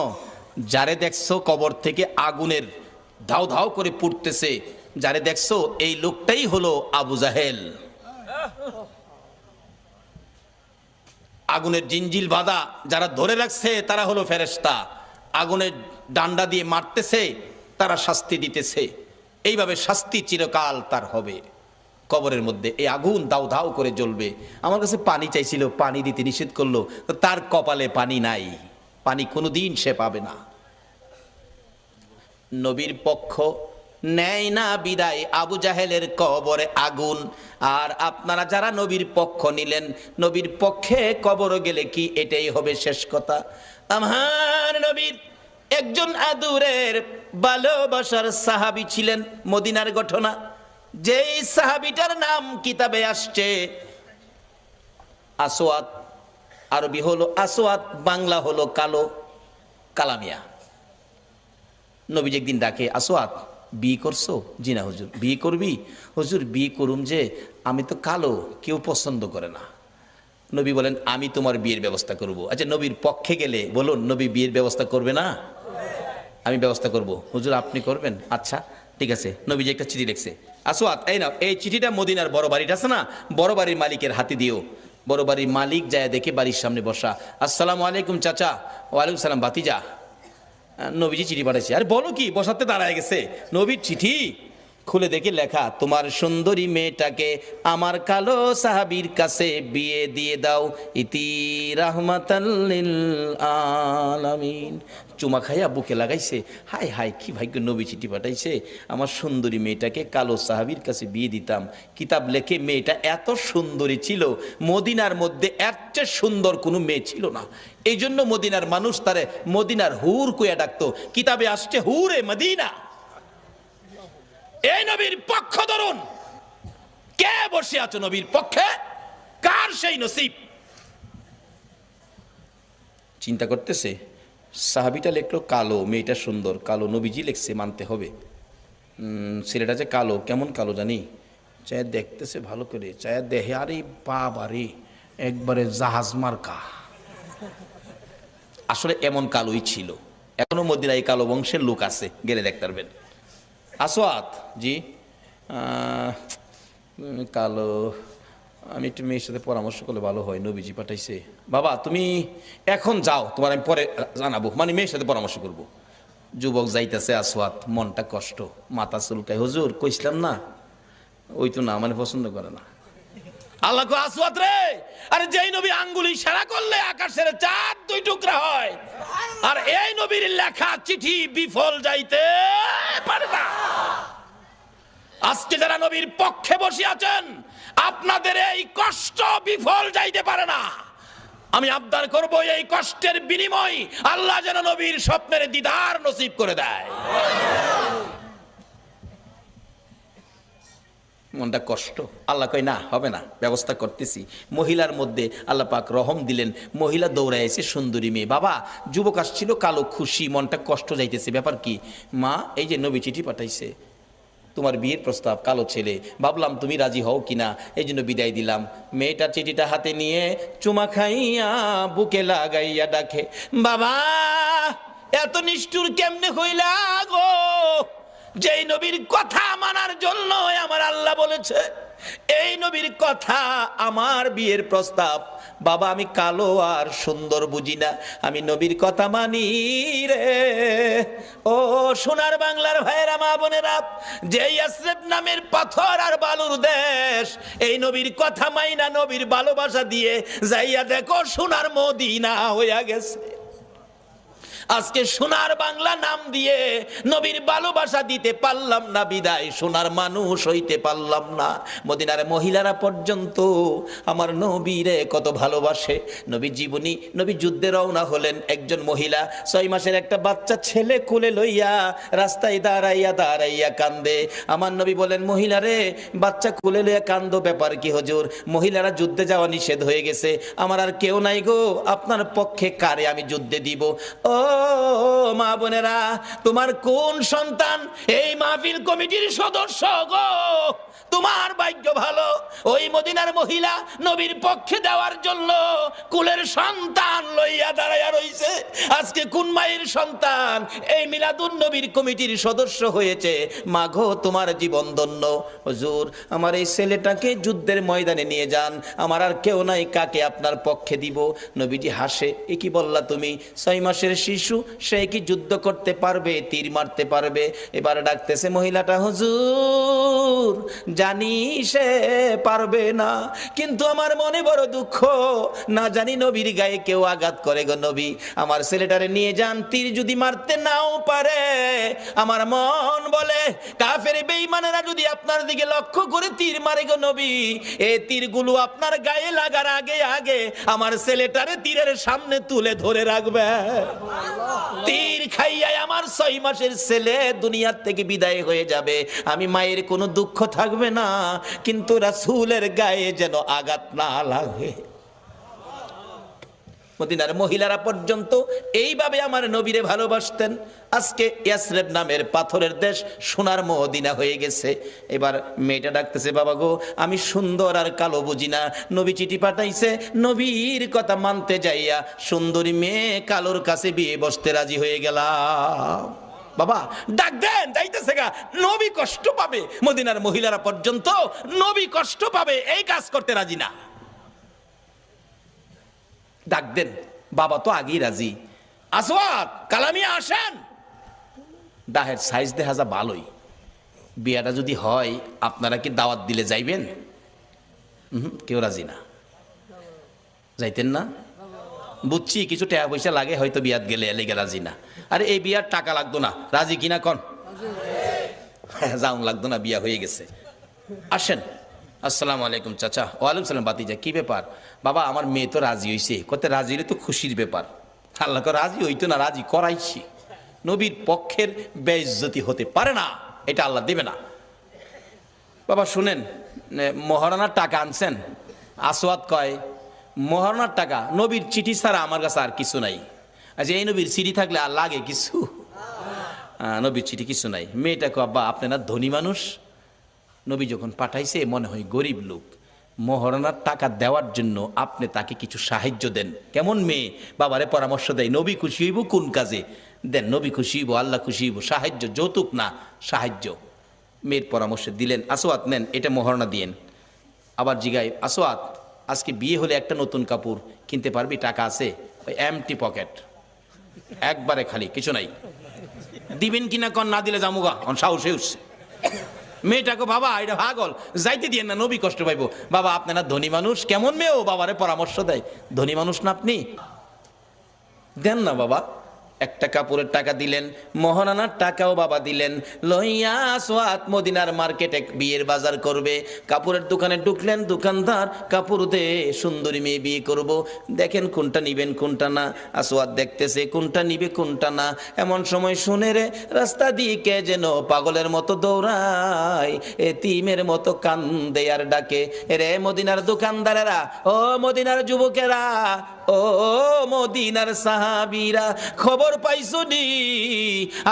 যারে দেখছো কবর থেকে আগুনের ধাও ধাও করে পুড়তেছে, যারে দেখছো এই লোকটাই হলো আবু জাহেল। আগুনের জিঞ্জিল বাঁধা যারা ধরে রাখছে তারা হলো ফেরেশতা, আগুনের ডান্ডা দিয়ে মারতেছে, তারা শাস্তি দিতেছে। এইভাবে শাস্তি চিরকাল তার হবে কবরের মধ্যে। এই আগুন দাউ দাউ করে জ্বলবে। আমার কাছে পানি চাইছিল, পানি দিতে নিষেধ করলো, তার কপালে পানি নাই, পানি কোনোদিন সে পাবে না। নবীর পক্ষ নেয় না বিদায়, আবু জাহেলের কবরে আগুন। আর আপনারা যারা নবীর পক্ষ নিলেন, নবীর পক্ষে কবর গেলে কি এটাই হবে শেষ কথা? আমার নবীর একজন আদুরের ভালোবাসার সাহাবী ছিলেন, মদিনার ঘটনা। যেই সাহাবীটার নাম কিতাবে আসছে আসওয়াদ, আরবি হলো আসওয়াদ, বাংলা হলো কালো, কালামিয়া। নবীজি একদিন ডাকে, আসওয়াদ বিয়ে করছো? জি না হুজুর। বিয়ে করবি? হুজুর বিয়ে করুম, যে আমি তো কালো, কেউ পছন্দ করে না। নবী বলেন, আমি তোমার বিয়ের ব্যবস্থা করব। আচ্ছা, নবীর পক্ষে গেলে বলুন, নবী বিয়ের ব্যবস্থা করবে না? আমি ব্যবস্থা করব। হুজুর আপনি করবেন? আচ্ছা ঠিক আছে। নবীজি একটা চিঠি লিখছে, আসওয়াদ এই নাও, এই চিঠিটা মদিনার বড় বাড়িটা আছে না, বড় বাড়ির মালিকের হাতে দিও। বড় বাড়ির মালিক যায় দেখে বাড়ির সামনে বসা, আসসালামু আলাইকুম চাচা। ওয়ালাইকুম সালাম ভাতিজা। নবীজি চিঠি পাঠাইছে। আরে বলো কি, বসাতে দাঁড়ায় গেছে, নবীর চিঠি। খুলে দেখি লেখা, তোমার সুন্দরী মেয়েটাকে আমার কালো সাহাবীর কাছে বিয়ে দিয়ে দাও, ইতি রাহমাতাল লিল আলামিন। চুমা খাইয়া বুকে লাগাইছে, হায় হায় কি ভাগ্য, নবী চিঠি পাঠাইছে, আমার সুন্দরী মেয়েটাকে কালো সাহাবীর কাছে বিয়ে দিতাম। কিতাব লেখে মেয়েটা এত সুন্দরী ছিল, মদিনার মধ্যে এর চেয়ে সুন্দর কোনো মেয়ে ছিল না। এই জন্য মদিনার মানুষ তারে মদিনার হুর কইয়া ডাকতো। কিতাবে আসছে হুরে মদিনা। এই নবীর পক্ষ ধরুন, কে বসে আছো নবীর পক্ষে, কার সেই নসিব? চিন্তা করতেছে, সাহাবিটা লিখলো কালো, মেয়েটা সুন্দর, কালো নবীজি লিখছে, মানতে হবে। ছেলেটা যে কালো, কেমন কালো জানি, চায় দেখতেছে ভালো করে, চায় দেহে, আরে বাবারে একবারে জাহাজ মার্কা। আসলে এমন কালোই ছিল, এখনো মদিনায় কালো বংশের লোক আছে, গেলে দেখতে পারবেন। আসওয়াত জি, কালো, আমি একটু মেয়ের সাথে পরামর্শ করলে ভালো হয়, নবীজি পাঠাইছে। বাবা তুমি এখন যাও, তোমার আমি পরে জানাবো, মানে মেয়ের সাথে পরামর্শ করব। যুবক যাইতেছে, আসওয়াত মনটা কষ্ট, মাথা চুলকায়, হুজুর কইছিলাম না, ওই তো না, মানে পছন্দ করে না। আল্লাহ কো, আসওয়াত রে, আরে যেই নবী আঙ্গুলি ইশারা করলে আকাশের চাঁদ দুই টুকরা হয়, আর এই নবীর লেখা চিঠি বিফল যাইতে পারে না। আজকে যারা নবীর পক্ষে বসে আছেন, আপনাদের এই কষ্ট বিফল যাইতে পারে না। আমি আবদার করব, এই কষ্টের বিনিময় আল্লাহ যেন নবীর স্বপ্নের দিদার নসিব করে দেয়। মনটা কষ্ট, আল্লাহ কয় না, হবে না, ব্যবস্থা করতেছি। মহিলার মধ্যে আল্লাহ পাক রহম দিলেন, মহিলা দৌড়ায় এসে সুন্দরী মেয়ে। বাবা যুবক আসছিল কালো, খুশি, মনটা কষ্ট যাইতেছে, ব্যাপার কি? মা এই যে নবী চিঠি পাঠাইছে, তোমার বিয়ের প্রস্তাব, কালো ছেলে, ভাবলাম তুমি রাজি হও কিনা, এই জন্য বিদায় দিলাম। মেয়েটা চিঠিটা হাতে নিয়ে চুমা খাইয়া বুকে লাগাইয়া ডাকে, বাবা এত নিষ্ঠুর কেমনে হইলা গো, যেই নবীর কথা মানার জন্য আমার আল্লাহ বলেছে, এই নবীর কথা আমার বিয়ের প্রস্তাব। বাবা আমি কালো আর সুন্দর বুঝি না, আমি নবীর কথা মানি রে। ও সোনার বাংলার ভাইয়েরা, মা বোনেরা, যে ইয়াসরিব নামের পাথর আর বালুর দেশ, এই নবীর কথা মাইনা নবীর ভালোবাসা দিয়ে যাইয়া দেখো সোনার মদিনা হইয়া গেছে। আজকে সোনার বাংলা নাম দিয়ে নবীর ভালোবাসা দিতে পারলাম না, বিদায় সোনার মানুষ হইতে পারলাম না। মদিনার মহিলারা পর্যন্ত আমার নবীরে কত ভালোবাসে। নবী জীবনী, নবী যুদ্ধে রওনা হলেন, একজন মহিলা 6 মাসের একটা বাচ্চা ছেলে কোলে লইয়া রাস্তায় দাঁড়াইয়া দাঁড়াইয়া কান্দে। আমার নবী বলেন, মহিলারে বাচ্চা কোলে লইয়া কান্দো, ব্যাপার কি হুজুর? মহিলারা যুদ্ধে যাওয়া নিষেধ হয়ে গেছে, আমার আর কেউ নাই গো, আপনার পক্ষে কারে আমি যুদ্ধে দিব? ও মা বোনেরা, তোমার কোন সন্তান এই মাহফিল কমিটির সদস্য গো? তোমার ভাগ্য ভালো, ওই মদিনার মহিলা নবীর পক্ষে দেওয়ার জন্য কুলের সন্তান লইয়া দাঁড়াইয়া রইছে। আজকে কোন মায়ের সন্তান এই মিলাদুন নবীর কমিটির সদস্য হয়েছে? মাগো তোমার জীবন ধন্য। হুজুর আমার এই ছেলেটাকে যুদ্ধের ময়দানে নিয়ে যান, আমার আর কেউ নাই, কাকে আপনার পক্ষে দিব? নবীজি হাসে, এ কি বললা তুমি? 6 মাসের শিশু, সে কি যুদ্ধ করতে পারবে, তীর মারতে পারবে? এবার ডাকতেছে মহিলাটা, হুজুর জানি সে পারবে না, কিন্তু আমার মনে বড় দুঃখ, না জানি নবীর গায়ে কেউ আঘাত করে গো নবী, আমার ছেলেটারে নিয়ে যান, তীর যদি মারতে নাও পারে, আমার মন বলে কাফের বেঈমানেরা যদি আপনার দিকে লক্ষ্য করে তীর মারে গো নবী, এই তীরগুলো আপনার গায়ে লাগার আগে আগে আমার ছেলেটারে তীরের সামনে তুলে ধরে রাখবে। তীর খাইয়া আমার 6 মাসের ছেলে দুনিয়ার থেকে বিদায় হয়ে যাবে, আমি মায়ের কোনো দুঃখ থাকবে না, কিন্তু রাসূলের গায়ে যেন আঘাত না লাগে। মদিনার মহিলারা পর্যন্ত এইভাবে আমার নবীরে ভালোবাসতেন। আজকে ইয়াসরিব নামের পাথরের দেশ সোনার মদিনা হয়ে গেছে। এবার মেয়েটা ডাকতেছে, বাবা গো আমি সুন্দর আর কালো বুঝি না, নবী চিঠি পাঠাইছে, নবীর কথা মানতে যাইয়া সুন্দরী মেয়ে কালোর কাছে বিয়ে বসতে রাজি হয়ে গেলাম। বাবা ডাক দেন, যাইতেছে গা, নবী কষ্ট পাবে। মদিনার মহিলারা পর্যন্ত নবী কষ্ট পাবে এই কাজ করতে রাজি না। ডাক দেন, বাবা তো আগেই রাজি। আসওয়াত কালামিয়া আসেন, দাহের সাইজ দেখা যা ভালোই, বিয়াটা যদি হয় আপনারা কি দাওয়াত দিলে যাইবেন? কেউ রাজি না, যাইতেন না? বুঝছি কিছু টাকা পয়সা লাগে হয়তো, বিয়াত গেলে লেগে রাজি না। আরে এই বিয়ার টাকা লাগতো না, রাজি কিনা কন? যাও লাগতো না, বিয়া হয়ে গেছে। আসেন। আসসালামু আলাইকুম চাচা। ওয়ালাইকুম সালাম বাতিজা, কি ব্যাপার? বাবা আমার মেয়ে তো রাজি হইছে। কত রাজি হলে তো খুশির ব্যাপার। আল্লাহকে রাজি হইতো না, রাজি করাইছি। নবীর পক্ষের বেইজ্জতি হতে পারে না, এটা আল্লাহ দেবে না। বাবা শুনেন, মহারানার টাকা আনছেন? আসওয়াদ কয় মহারানার টাকা, নবীর চিঠি ছাড়া আমার কাছে আর কিছু নাই। আচ্ছা এই নবীর চিঠি থাকলে আর লাগে কিছু? নবীর চিঠি কিছু নাই। মেয়েটা কো আব্বা আপনি না ধনী মানুষ, নবী যখন পাঠাইছে মনে হয় গরিব লোক, মহারানার টাকা দেওয়ার জন্য আপনি তাকে কিছু সাহায্য দেন। কেমন মেয়ে, বাবারে পরামর্শ দেয়, নবী খুশি হইব কোন কাজে দেন, নবী খুশি হইব, আল্লাহ খুশি হইব, সাহায্য, যৌতুক না সাহায্য। মেয়ের পরামর্শ দিলেন, আসওয়াত নেন এটা মহারণা দিয়েন। আবার জিগায়, আসওয়াত আজকে বিয়ে হলে একটা নতুন কাপড় কিনতে পারবি, টাকা আছে? ওই এমটি পকেট, একবারে খালি, কিছু নাই। দিবেন কিনা কন? না দিলে জামুগা, অন সাহসে উঠছে। মেয়েটাকে বাবা এটা পাগল, যাইতে দিয়ে না, নবী কষ্ট পাইব। বাবা আপনারা ধনী মানুষ, কেমন মেয়েও বাবারে পরামর্শ দেয়, ধনী মানুষ না আপনি, দেন না বাবা। একটা কাপড়ের টাকা দিলেন, মহারানার টাকাও বাবা দিলেন। লইয়া আসওয়াত মদিনার মার্কেটে বিয়ের বাজার করবে। কাপড়ের দোকানে ঢুকলেন, দোকানদার কাপড় দে, সুন্দরী মেয়ে বিয়ে করব, দেখেন কোনটা নিবেন কোনটা না। আসওয়াত দেখতেছে কোনটা নিবে কোনটা না। এমন সময় শুনে রে রাস্তা দিয়ে কে যেন পাগলের মতো দৌড়ায়, এতিমের মতো কান্দে আর ডাকে, রে মদিনার দোকানদারেরা, ও মদিনার যুবকেরা, ও মদিনার সাহাবীরা, খবর পাইছো নি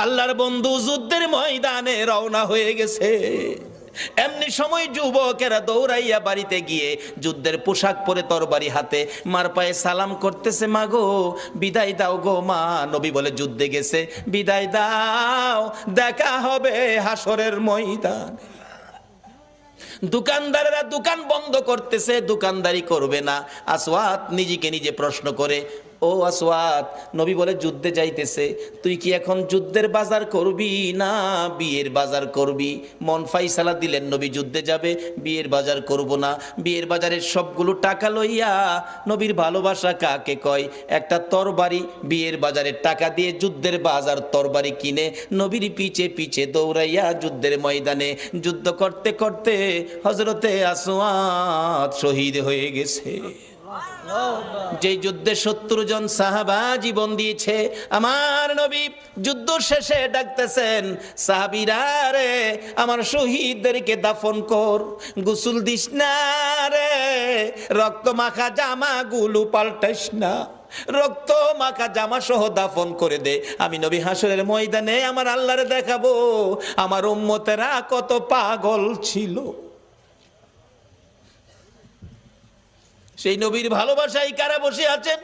আল্লাহর বন্ধু যুদ্ধের ময়দানে রওনা হয়ে গেছে। এমনি সময় যুবকেরা দৌড়াইয়া বাড়িতে গিয়ে যুদ্ধের পোশাক পরে তরবারি হাতে মার পায়ে সালাম করতেছে, মা গো বিদায় দাও গো মা। নবী বলে যুদ্ধে গেছে, বিদায় দাও, দেখা হবে হাসরের ময়দানে। দোকানদারেরা দোকান বন্ধ করতেছে, দোকানদারি করবে না। আসওয়াত নিজেকে নিজে প্রশ্ন করে, ও আসওয়াত, নবী বলে যুদ্ধে যাইতেছে, তুই কি এখন যুদ্ধের বাজার করবি না বিয়ের বাজার করবি? মন ফাইসালা দিলেন, নবী যুদ্ধে যাবে, বিয়ের বাজার করব না। বিয়ের বাজারের সবগুলো টাকা লইয়া, নবীর ভালোবাসা কাকে কয়, একটা তরবারি বিয়ের বাজারের টাকা দিয়ে যুদ্ধের বাজার তরবারি কিনে নবীর পিছে পিছে দৌড়াইয়া যুদ্ধের ময়দানে যুদ্ধ করতে করতে হযরতে আসওয়াত শহীদ হয়ে গেছে। যে যুদ্ধে 70 জন সাহাবা জীবন দিয়েছে, আমার নবী যুদ্ধ শেষে ডাকতেছেন, সাহাবীরা রে আমার শহীদদেরকে দাফন কর, গোসল দিস না রে, রক্ত মাখা জামা গুলো পাল্টাইস না, রক্ত মাখা জামা সহ দাফন করে দে। আমি নবী হাসরের ময়দানে আমার আল্লাহরে দেখাবো আমার উম্মতেরা কত পাগল ছিল। সেই নবীর ভালোবাসায় কারা বসে আছেন?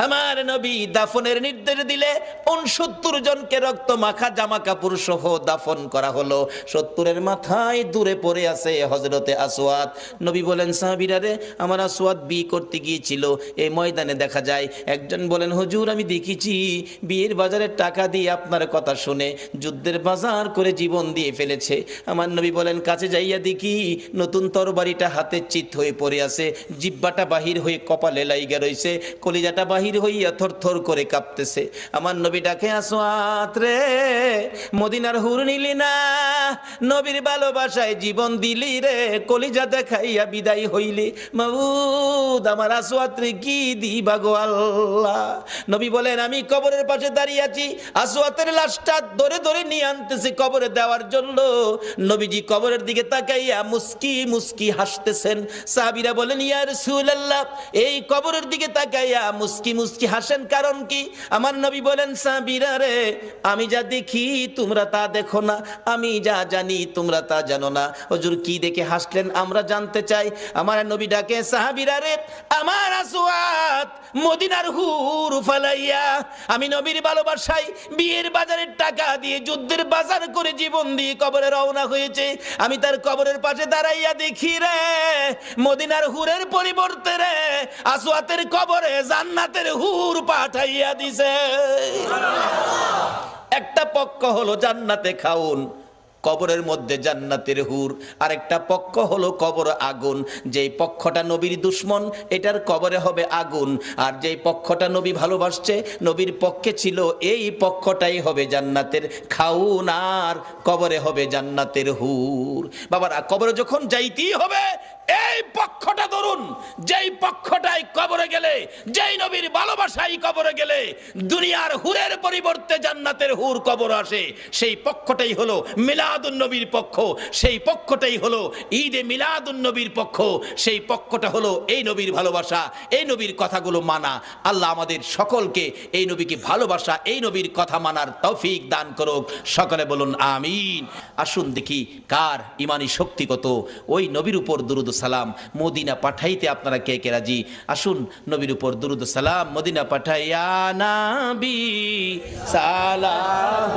আমার নবী দাফনের নির্দেশ দিলে 69 জনকে রক্ত মাখা জামা কাপড় সহ দাফন করা হলো। 70-এর মাথায় দূরে পড়ে আছে হযরতে আসওয়াত। নবী বলেন, সাহাবীরা রে আমার আসওয়াত বিয়ে করতে গিয়েছিল, এই ময়দানে দেখা যায়। একজন বলেন, হুজুর আমি দেখেছি বিয়ের বাজারের টাকা দিয়ে আপনার কথা শুনে যুদ্ধের বাজার করে জীবন দিয়ে ফেলেছে। আমার নবী বলেন, কাছে যাইয়া দেখি নতুন তরবারিটা হাতে চিত হয়ে পড়ে আছে, জিহ্বাটা বাহির হয়ে কপালে লাইগা রইছে, কলিজাটা বাহির হইয়া থরথর করে কাঁপতেছে। আমার নবী ডাকে, আসওয়াত রে মদিনার হুর নিলি না, নবীর ভালোবাসায় জীবন দিলি রে, কলিজা দেখাইয়া বিদায় হইলি, মাবুদ আমার আসওয়াত রে কি দিবা গো আল্লাহ। নবী বলেন, আমি কবরের পাশে দাঁড়িয়ে আছি, আসওয়াতের লাশটা ধরে ধরে নিয়ে আনতেছে কবরে দেওয়ার জন্য। নবীজি কবরের দিকে তাকাইয়া মুস্কি মুস্কি হাসতেছেন। সাহাবীরা বলেন, ইয়া রাসূলুল্লাহ এই কবরের দিকে তাকাইয়া মুস্কি মুস্কি হাসেন কারণ কি? আমার নবী বলেন, সাহাবীরা রে আমি যা দেখি তোমরা তা দেখো না, আমি যা জানি তোমরা তা জানো না। হুজুর কি দেখে হাসলেন আমরা জানতে চাই। আমার নবী ডাকে, সাহাবীরা রে আমার আসওয়াত মদিনার হুর ফালাইয়া আমি নবীর ভালোবাসায় বিয়ের বাজারের টাকা দিয়ে যুদ্ধের বাজার করে জীবন দিয়ে কবরে রওনা হয়েছে। আমি তার কবরের পাশে দাঁড়াইয়া দেখি রে মদিনার হুরের পরিবর্তে রে আসওয়াতের কবরে জান্নাতের হুর পাঠাইয়া দিছে। একটা পক্ষ হলো জান্নাতে খাউন, কবরের মধ্যে জান্নাতের হুর, আরেকটা পক্ষ হলো কবর আগুন। যেই পক্ষটা নবীর দুশ্মন এটার কবরে হবে আগুন, আর যেই পক্ষটা নবী ভালোবাসছে নবীর পক্ষে ছিল এই পক্ষটাই হবে জান্নাতের খাউন, আর কবরে হবে জান্নাতের হুর। বাবারা, কবরে যখন যাইতেই হবে এই পক্ষটা ধরুন, যেই পক্ষটাই কবরে গেলে, যেই নবীর ভালোবাসাই কবরে গেলে দুনিয়ার হুরের পরিবর্তে জান্নাতের হুর কবর আসে, সেই পক্ষটাই হলো মিলাদুন নবীর পক্ষ, সেই পক্ষটাই হলো ঈদে মিলাদুন নবীর পক্ষ, সেই পক্ষটা হলো এই নবীর ভালোবাসা, এই নবীর কথাগুলো মানা। আল্লাহ আমাদের সকলকে এই নবীকে ভালোবাসা, এই নবীর কথা মানার তৌফিক দান করুক। সকলে বলুন আমিন। আসুন দেখি কার ইমানি শক্তি কত। ওই নবীর উপর দুরুদ সালাম মদিনা পাঠাইতে আপনারা কে কে রাজি? আসুন নবীর উপর দুরুদ সালাম মদিনা পাঠাইয়া নবী সালাম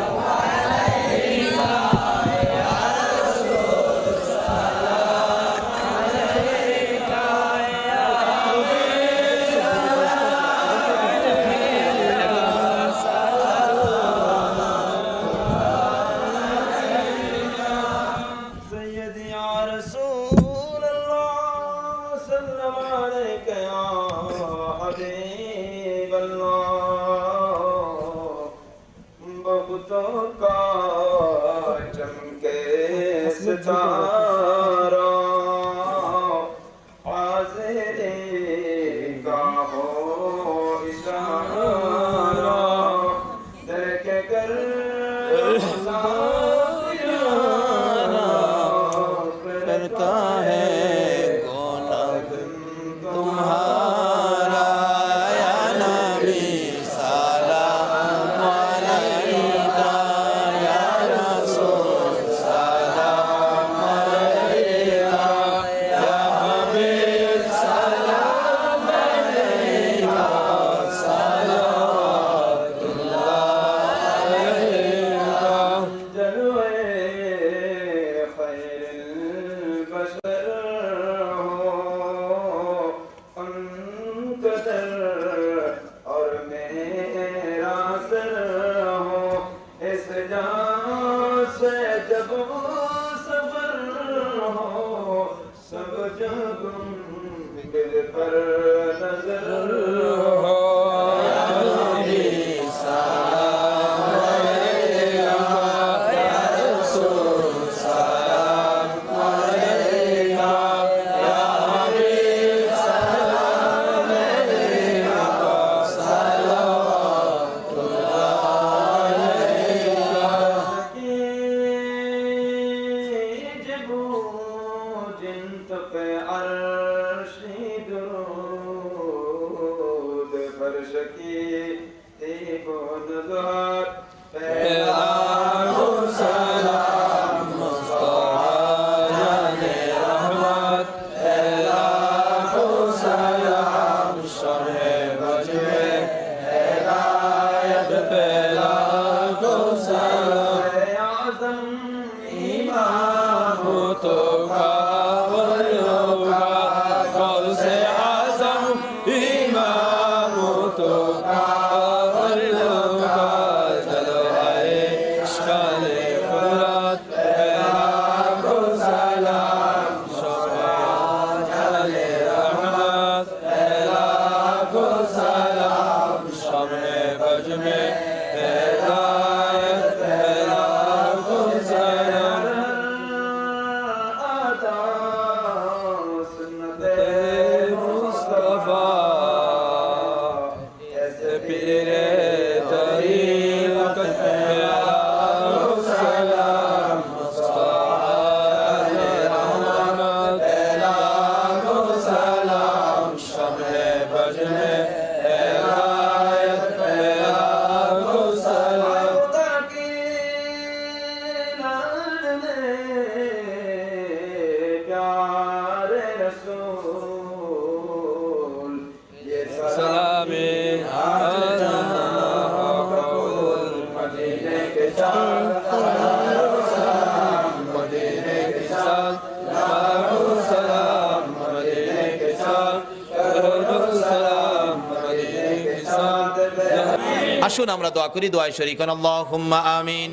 আসুন আমরা দোয়া করি, দোয়ায় শরীক হন। আল্লাহুম্মা আমিন।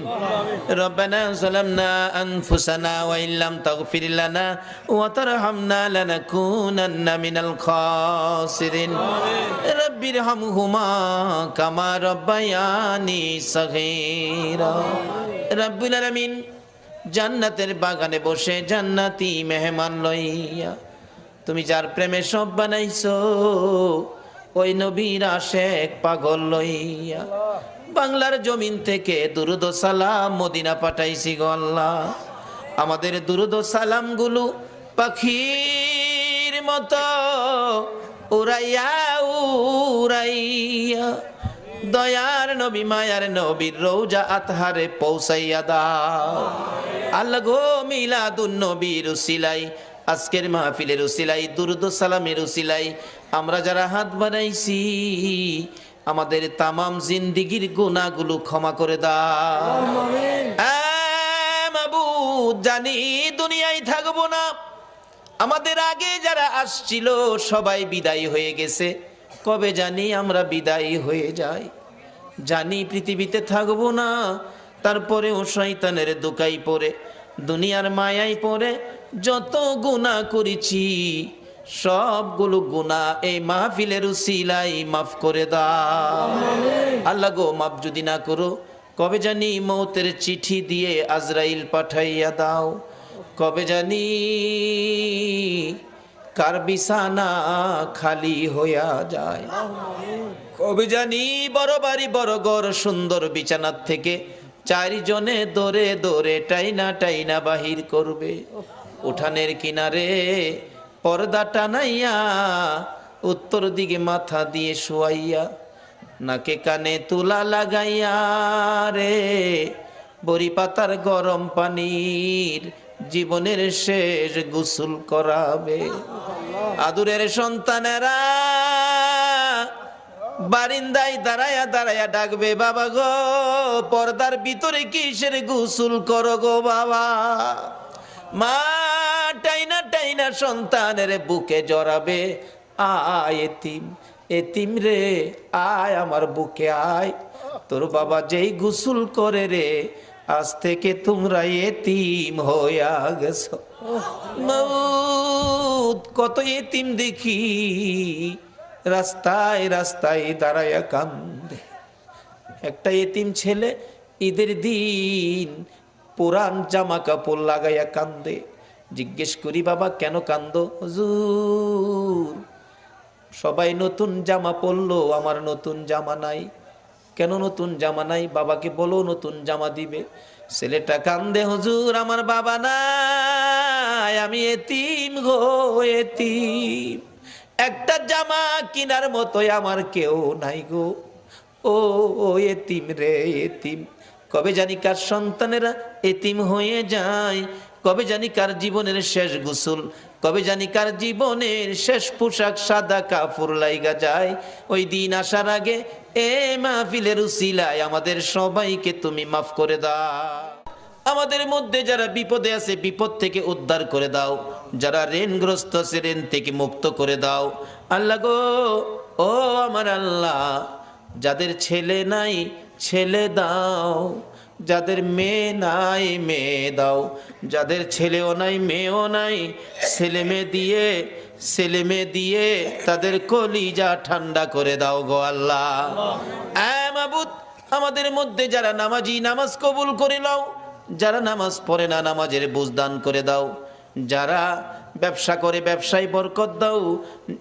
রব্বানা যালামনা আনফুসানা ওয়া ইল্লাম তাগফির লানা ওয়া তারহামনা লানাকুনান্না মিনাল খাসিরিন। রাব্বিরহামহুমা কামা রাব্বায়ানি সাগীরা। রব্বুল আলামিন জান্নাতের বাগানে বসে জান্নাতি মেহমান লইয়া তুমি যার প্রেমে সব বানাইছো, ওই নবীর আশেক পাগল লইয়া বাংলার জমিন থেকে দুরুদ ও সালাম মদিনা পাঠাইছি গো আল্লাহ। আমাদের দুরুদ ও সালাম গুলো পাখির মতো উড়াইয়া উড়াইয়া দয়ার নবী মায়ার নবীর রওজা আতহারে পৌঁছাইয়া দাও। আল্লাহ গো, মিলাদুন নবীর উসিলাই, আজকের মাহফিলের উসিলাই, দুরুদ ও সালামের উসিলাই আমরা যারা হাত বাড়াইছি আমাদের তামাম জিন্দিগির গুনাহগুলো ক্ষমা করে দাও। মাবুদ, জানি দুনিয়ায় থাকবো না, আমাদের আগে যারা আসছিল সবাই বিদায় হয়ে গেছে, কবে জানি আমরা বিদায় হয়ে যাই। জানি পৃথিবীতে থাকবো না, তারপরেও শয়তানের দোকাই পড়ে দুনিয়ার মায়াই পড়ে যত গুনাহ করেছি সবগুলো গুনাহ এই মাহফিলের উসিলাই মাফ করে দাও। আল্লাহ গো, মাফ যদি না করো কবে জানি মৌতের চিঠি দিয়ে আজরাইল পাঠাইয়া দাও। কবে জানি কার বিছানা খালি হইয়া যায়। কবে জানি বড় বাড়ি বড় ঘর সুন্দর বিছানার থেকে চারজনে দৌড়ে দৌড়ে টাইনা টাইনা বাহির করবে। উঠানের কিনারে পর্দা টানাইয়া উত্তর দিকে মাথা দিয়ে শুয়াইয়া নাকে কানে তুলা লাগাইয়া রে বড়ি পাতার গরম পানির জীবনের শেষ গোসল করাবে। আদুরের সন্তানেরা বারিন্দায় দাঁড়ায়া দাঁড়ায়া ডাকবে, বাবা গো পর্দার ভিতরে কিসের গোসল করো গো বাবা। মা টাইনা টাইনা সন্তানের বুকে জড়াবে, আয় এতিম, এতিম রে আয় আমার বুকে আয়, তোর বাবা যেই গোসল করে রে আজ থেকে তোমরা এতিম হইয়া গেছো। মউত কত এতিম দেখি রাস্তায় রাস্তায় দাঁড়ায়া কান্দে। একটা এতিম ছেলে ঈদের দিন পুরান জামা কাপড় লাগাইয়া কান্দে। জিজ্ঞেস করি, বাবা কেন কান্দো? হুজুর সবাই নতুন জামা পরলো, আমার নতুন জামা নাই। কেন নতুন জামা নাই? বাবাকে বলো নতুন জামা দিবে। ছেলেটা কান্দে, হুজুর আমার বাবা নাই, আমি এতিম গো এতিম, একটা জামা কিনার মতো আমার কেউ নাই গো। ও এতিম রে এতিম। কবে জানি কার সন্তানেরা এতিম হয়ে যায়, কবে জানি কার জীবনের শেষ গোসল, কবে জানি কার জীবনের শেষ পোশাক সাদা কাপড় লাইগা যায়। ওই দিন আসার আগে এ মাহফিলের উসিলায় আমাদের সবাইকে তুমি মাফ করে দাও। আমাদের মধ্যে যারা বিপদে আছে বিপদ থেকে উদ্ধার করে দাও, যারা ঋণগ্রস্ত আছে ঋণ থেকে মুক্ত করে দাও। আল্লাহ গো, ও আমার আল্লাহ, যাদের ছেলে নাই ছেলে দাও, যাদের মেয়ে নাই মেয়ে দাও, যাদের ছেলেও নাই মেয়েও নাই ছেলে মেয়ে দিয়ে তাদের কলিজা ঠান্ডা করে দাও গো আল্লাহ। মাবুদ, আমাদের মধ্যে যারা নামাজি নামাজ কবুল করে নাও, যারা নামাজ পড়ে না নামাজের বুঝ দান করে দাও, যারা ব্যবসা করে ব্যবসায় বরকত দাও,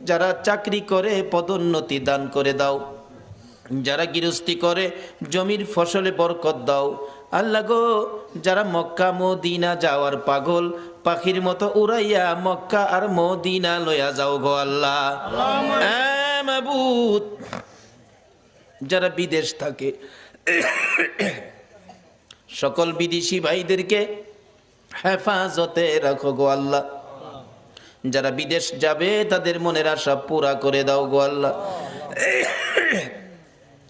যারা চাকরি করে পদোন্নতি দান করে দাও, যারা গৃহস্থী করে জমির ফসলে বরকত দাও। আল্লাহ গো, যারা মক্কা মদিনা যাওয়ার পাগল পাখির মতো উড়াইয়া মক্কা আর মদিনা লইয়া যাও গো আল্লাহ। মাবুদ, যারা বিদেশ থাকে সকল বিদেশি ভাইদেরকে হেফাজতে রাখো গো আল্লাহ। যারা বিদেশ যাবে তাদের মনের আশা পুরা করে দাও গো আল্লাহ।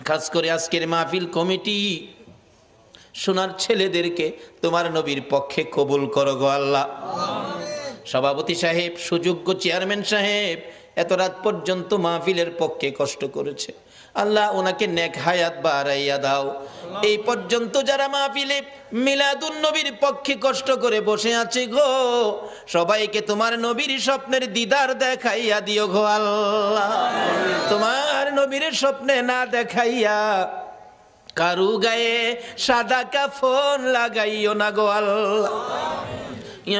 খাস করে আজকের মাহফিল কমিটি সোনার ছেলেদেরকে তোমার নবীর পক্ষে কবুল করো গো আল্লাহ। সভাপতি সাহেব, সুযোগ্য চেয়ারম্যান সাহেব, এত রাত পর্যন্ত মাহফিলের পক্ষে কষ্ট করেছে। আল্লাহ ওনাকে নেক হায়াত বাড়াইয়া দাও। এই পর্যন্ত যারা মাহফিলে মিলাদুন নবীর পক্ষে কষ্ট করে বসে আছে গো, সবাইকে তোমার নবীর স্বপ্নের দিদার দেখাইয়া দিও গো আল্লাহ। তোমার নবীর স্বপ্নে না দেখাইয়া কারু গায়ে সাদা কাফন লাগাইও না গো আল্লাহ।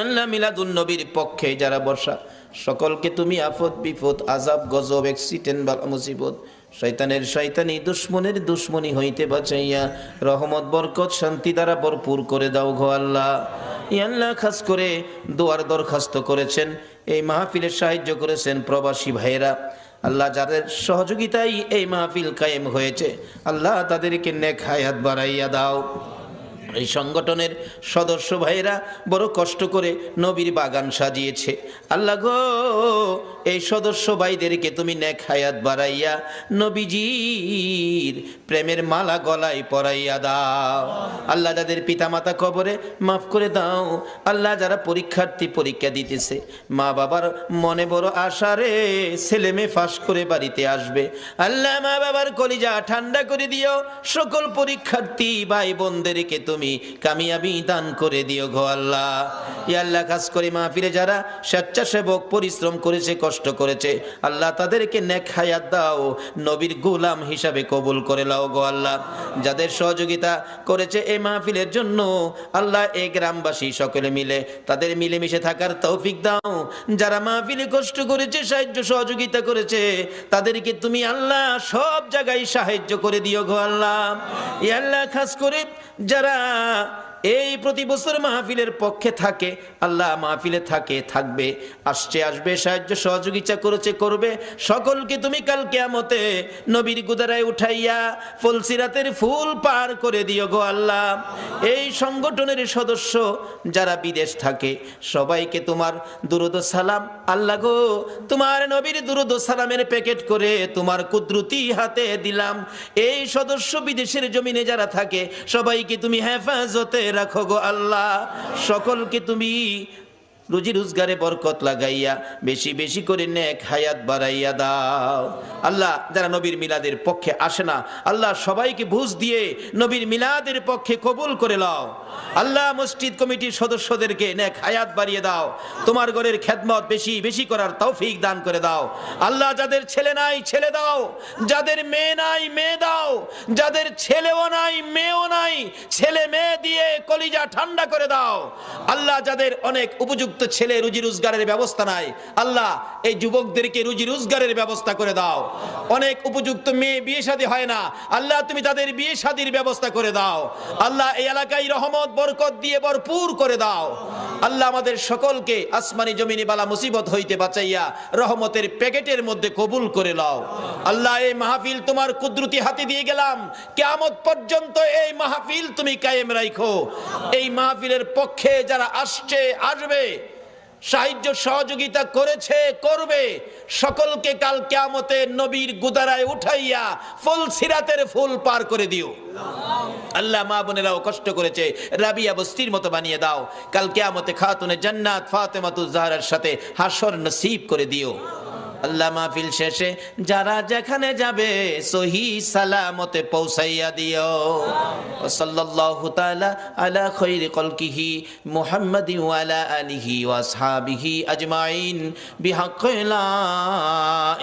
আল্লাহ মিলাদুন নবীর পক্ষে যারা বসা সকলকে তুমি আফত বিপদ আযাব গজব অ্যাক্সিডেন্ট বা মুসিবত শয়তানের শয়তানি দুশ্মনের দুশ্মনী হইতে বাঁচাইয়া রহমত বরকত শান্তি দ্বারা ভরপুর করে দাও গো আল্লাহ। আল্লাহ খাস করে দোয়ার দরখাস্ত করেছেন, এই মাহফিলে সাহায্য করেছেন প্রবাসী ভাইয়েরা, আল্লাহ যাদের সহযোগিতায় এই মাহফিল কায়েম হয়েছে, আল্লাহ তাদেরকে নেক হায়াত বাড়াইয়া দাও। এই সংগঠনের সদস্য ভাইরা বড় কষ্ট করে নবীর বাগান সাজিয়েছে, আল্লাহ গো এই সদস্য ভাইদেরকে তুমি নেক হায়াত বাড়াইয়া নবীজির প্রেমের মালা গলায় পরাইয়া দাও। আল্লাহ যাদের পিতামাতা কবরে মাফ করে দাও। আল্লাহ যারা পরীক্ষার্থী পরীক্ষা দিতেছে, মা বাবার মনে বড় আশা রে ছেলে মেয়ে ফাঁস করে বাড়িতে আসবে, আল্লাহ মা বাবার কলিজা ঠান্ডা করে দিও। সকল পরীক্ষার্থী ভাই বোনদেরকে তুমি কামিয়াবি দান করে দিও গো আল্লাহ। ইয়া আল্লাহ খাস করে মাহফিলে যারা স্বেচ্ছাসেবক পরিশ্রম করেছে কষ্ট করেছে, আল্লাহ তাদেরকে নেক হায়াত দাও, নবীর গোলাম হিসাবে কবুল করে নাও গো আল্লাহ। যাদের সহযোগিতা করেছে এই মাহফিলের জন্য, আল্লাহ এই গ্রামবাসী সকলে মিলে তাদের মিলেমিশে থাকার তৌফিক দাও। যারা মাহফিলে কষ্ট করেছে সাহায্য সহযোগিতা করেছে, তাদেরকে তুমি আল্লাহ সব জায়গায় সাহায্য করে দিও গো আল্লাহ। ইয়া আল্লাহ খাস করে যারা এই প্রতি বছর মাহফিলের পক্ষে থাকে, আল্লাহ মাহফিলে থাকে থাকবে আসছে আসবে সাহায্য সহযোগিতা করেছে করবে, সকলকে তুমি কাল কিয়ামতে নবীর গুদারায় উঠাইয়া ফুলসিরাতের ফুল পার করে দিও গো আল্লাহ। এই সংগঠনের সদস্য যারা বিদেশ থাকে সবাইকে তোমার দুরুদ সালাম, আল্লাহ গো তোমার নবীর দুরুদ সালামের প্যাকেট করে তোমার কুদরতি হাতে দিলাম। এই সদস্য বিদেশের জমিনে যারা থাকে সবাইকে তুমি হেফাজতে রাখো গো আল্লাহ। সকলকে তুমি রুজি রোজগারে বরকত লাগাইয়া বেশি বেশি করে নেক হায়াত বাড়াইয়া দাও। আল্লাহ যারা নবীর মিলাদের পক্ষে আসে না, আল্লাহ সবাইকে বুঝ দিয়ে নবীর মিলাদের পক্ষে কবুল করে নাও। আল্লাহ মসজিদ কমিটির সদস্যদেরকে নেক হায়াত বাড়িয়ে দাও, তোমার ঘরের খেদমত বেশি বেশি করার তৌফিক দান করে দাও। আল্লাহ যাদের ছেলে নাই ছেলে দাও, যাদের মেয়ে নাই মেয়ে দাও, যাদের ছেলেও নাই মেয়েও নাই ছেলে মেয়ে দিয়ে কলিজা ঠান্ডা করে দাও। আল্লাহ যাদের অনেক উপযুক্ত ছেলে রুজি রোজগারের ব্যবস্থা নাই, আল্লাহ এই যুবকদেরকে রুজি রোজগারের ব্যবস্থা করে দাও। অনেক উপযুক্ত মেয়ে বিয়ে শাদী হয় না, আল্লাহ তুমি তাদের বিয়ে শাদীর ব্যবস্থা করে দাও। আল্লাহ এই এলাকায় রহমত বরকত দিয়ে ভরপুর করে দাও। আল্লাহ আমাদের সকলকে আসমানি জমিনি বালা মুসিবত হইতে বাঁচাইয়া রহমতের প্যাকেটের মধ্যে কবুল করে নাও। আল্লাহ এই মাহফিল তোমার কুদরতি হাতে দিয়ে গেলাম, কিয়ামত পর্যন্ত এই মাহফিল তুমি কায়েম রাখো। এই মাহফিলের পক্ষে যারা আসছে আসবে সাহায্য সহযোগিতা করেছে করবে, সকলকে কাল কিয়ামতে নবীর গুদারায় উঠাইয়া ফুল সিরাতের ফুল পার করে দিও। আল্লাহ মা বোনেরাও কষ্ট করেছে, রাবিয়া বস্তির মতো বানিয়ে দাও। কাল কিয়ামতে খাতুনে জান্নাত ফাতেমাতুজ জাহরার সাথে হাসর নসিব করে দিও। আল্লাহ মাহফিল শেষে যারা যেখানে যাবে সহি সালামতে পৌঁছাইয়া দিও। সাল্লাল্লাহু তাআলা আলা খায়রি কলকিহি মুহাম্মাদি ওয়া আলা আলিহি ওয়া আসহাবিহি আজমাইন বিহাক্কি লা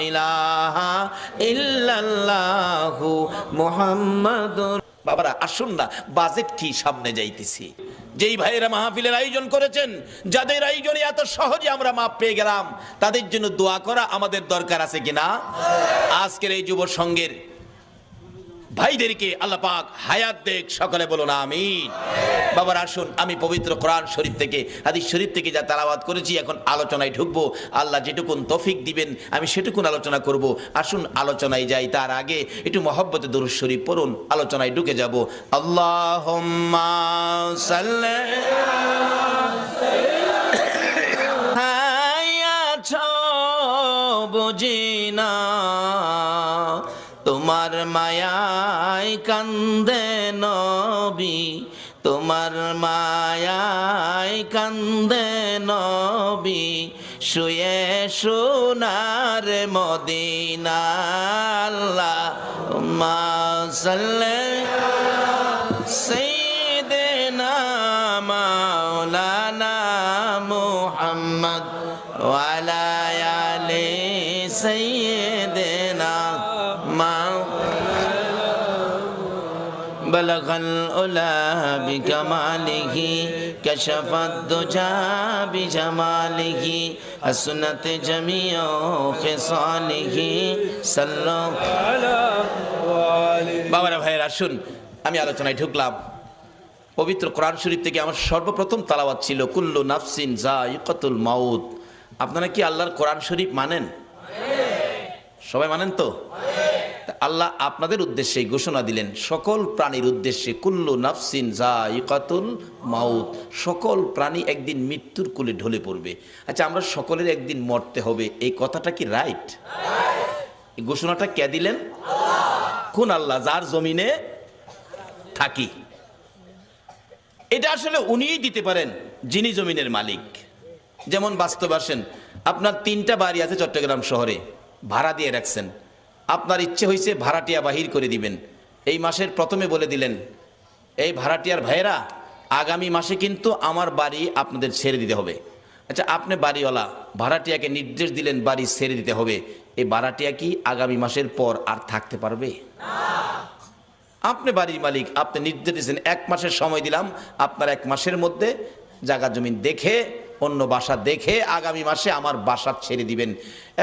ইলাহা ইল্লাল্লাহু মুহাম্মাদুর। বাবারা আসুন না, বাজেট কি সামনে যাইতেছি। যেই ভাইয়েরা মাহফিলের আয়োজন করেছেন, যাদের আয়োজনে এত সহজে আমরা মাপ পেয়ে গেলাম, তাদের জন্য দোয়া করা আমাদের দরকার আছে কিনা? আজকের এই যুব সংঘের ভাইদেরকে আল্লাহ পাক হায়াত দেখ, সকলে বলুন আমিন। বাবার আসুন, আমি পবিত্র কোরআন শরীফ থেকে হাদিস শরীফ থেকে যা তেলাওয়াত করেছি এখন আলোচনায় ঢুকবো। আল্লাহ যেটুকুন তৌফিক দিবেন আমি সেটুকুন আলোচনা করব। আসুন আলোচনায় যাই, তার আগে একটু মহব্বতে দুরূদ শরীফ পড়ুন, আলোচনায় ঢুকে যাব। আল্লাহুম্মা সাল্লি বুঝিনা তোমার মায়ায় কান্দে নবী, তোমার মায়ায় কান্দে নবী, শুয়ে সোনার মদিনা আল্লাহুম্মা সাল্লি সাইয়্যিদিনা মাওলানা মুহাম্মদ ওয়া আলা আলি সাইয়্যিদিনা بلغ العلا بكماله كشف الدجى بجماله حسنت جميع خصاله صلى على বাবারা ভাইয়েরা আসুন, আমি আলোচনায় ঢুকলাম। পবিত্র কোরআন শরীফ থেকে আমার সর্বপ্রথম তালাওয়াত ছিল কুল্লু নাফসিন যায়িকাতুল মাউত। আপনারা কি আল্লাহর কোরআন শরীফ মানেন? সবাই মানেন তো? আল্লাহ আপনাদের উদ্দেশ্যে ঘোষণা দিলেন, সকল প্রাণীর উদ্দেশ্যে কুল্লু নাফসিন যায়িকাতুল মাউত, সকল প্রাণী একদিন মৃত্যুর কোলে ঢলে পড়বে। আচ্ছা, আমরা সকলের একদিন মরতে হবে, এই কথাটা কি রাইট? এই ঘোষণাটা কে দিলেন? কোন আল্লাহ? যার জমিনে থাকি। এটা আসলে উনিই দিতে পারেন, যিনি জমিনের মালিক। যেমন বাস্তব আসেন, আপনার 3টা বাড়ি আছে চট্টগ্রাম শহরে, ভাড়া দিয়ে রাখছেন। আপনার ইচ্ছে হয়েছে ভাড়াটিয়া বাহির করে দিবেন। এই মাসের প্রথমে বলে দিলেন, এই ভাড়াটিয়ার ভাইয়েরা, আগামী মাসে কিন্তু আমার বাড়ি আপনাদের ছেড়ে দিতে হবে। আচ্ছা, আপনি বাড়িওয়ালা, ভাড়াটিয়াকে নির্দেশ দিলেন বাড়ি ছেড়ে দিতে হবে। এই ভাড়াটিয়া কি আগামী মাসের পর আর থাকতে পারবে? আপনি বাড়ির মালিক, আপনি নির্দেশ দিয়েছেন 1 মাসের সময় দিলাম, আপনার 1 মাসের মধ্যে জায়গা জমিন দেখে, অন্য বাসা দেখে আগামী মাসে আমার বাসা ছেড়ে দিবেন।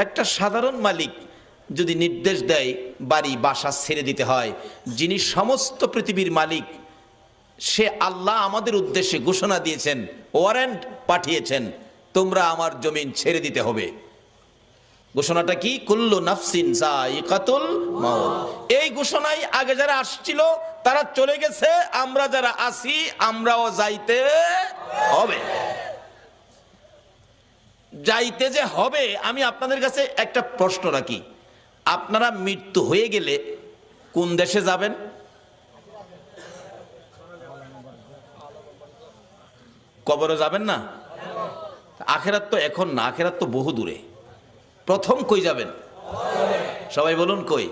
একটা সাধারণ মালিক যদি নির্দেশ দেয় বাড়ি বাসা ছেড়ে দিতে হয়, যিনি সমস্ত পৃথিবীর মালিক, সে আল্লাহ আমাদের উদ্দেশ্যে ঘোষণা দিয়েছেন, ওয়ারেন্ট পাঠিয়েছেন, তোমরা আমার জমিন ছেড়ে দিতে হবে। ঘোষণাটা কি? কুল্লু নাফসিন যায়িকাতুল মাউত। এই ঘোষণাই আগে যারা আসছিল তারা চলে গেছে, আমরা যারা আছি আমরাও যাইতে হবে। যাইতে যে হবে, আমি আপনাদের কাছে একটা প্রশ্ন রাখি, আপনারা মৃত্যু হয়ে গেলে কোন দেশে যাবেন? কবরে যাবেন না? আখেরাত তো এখন না, আখেরাত তো বহু দূরে। প্রথম কই যাবেন? সবাই বলুন কই?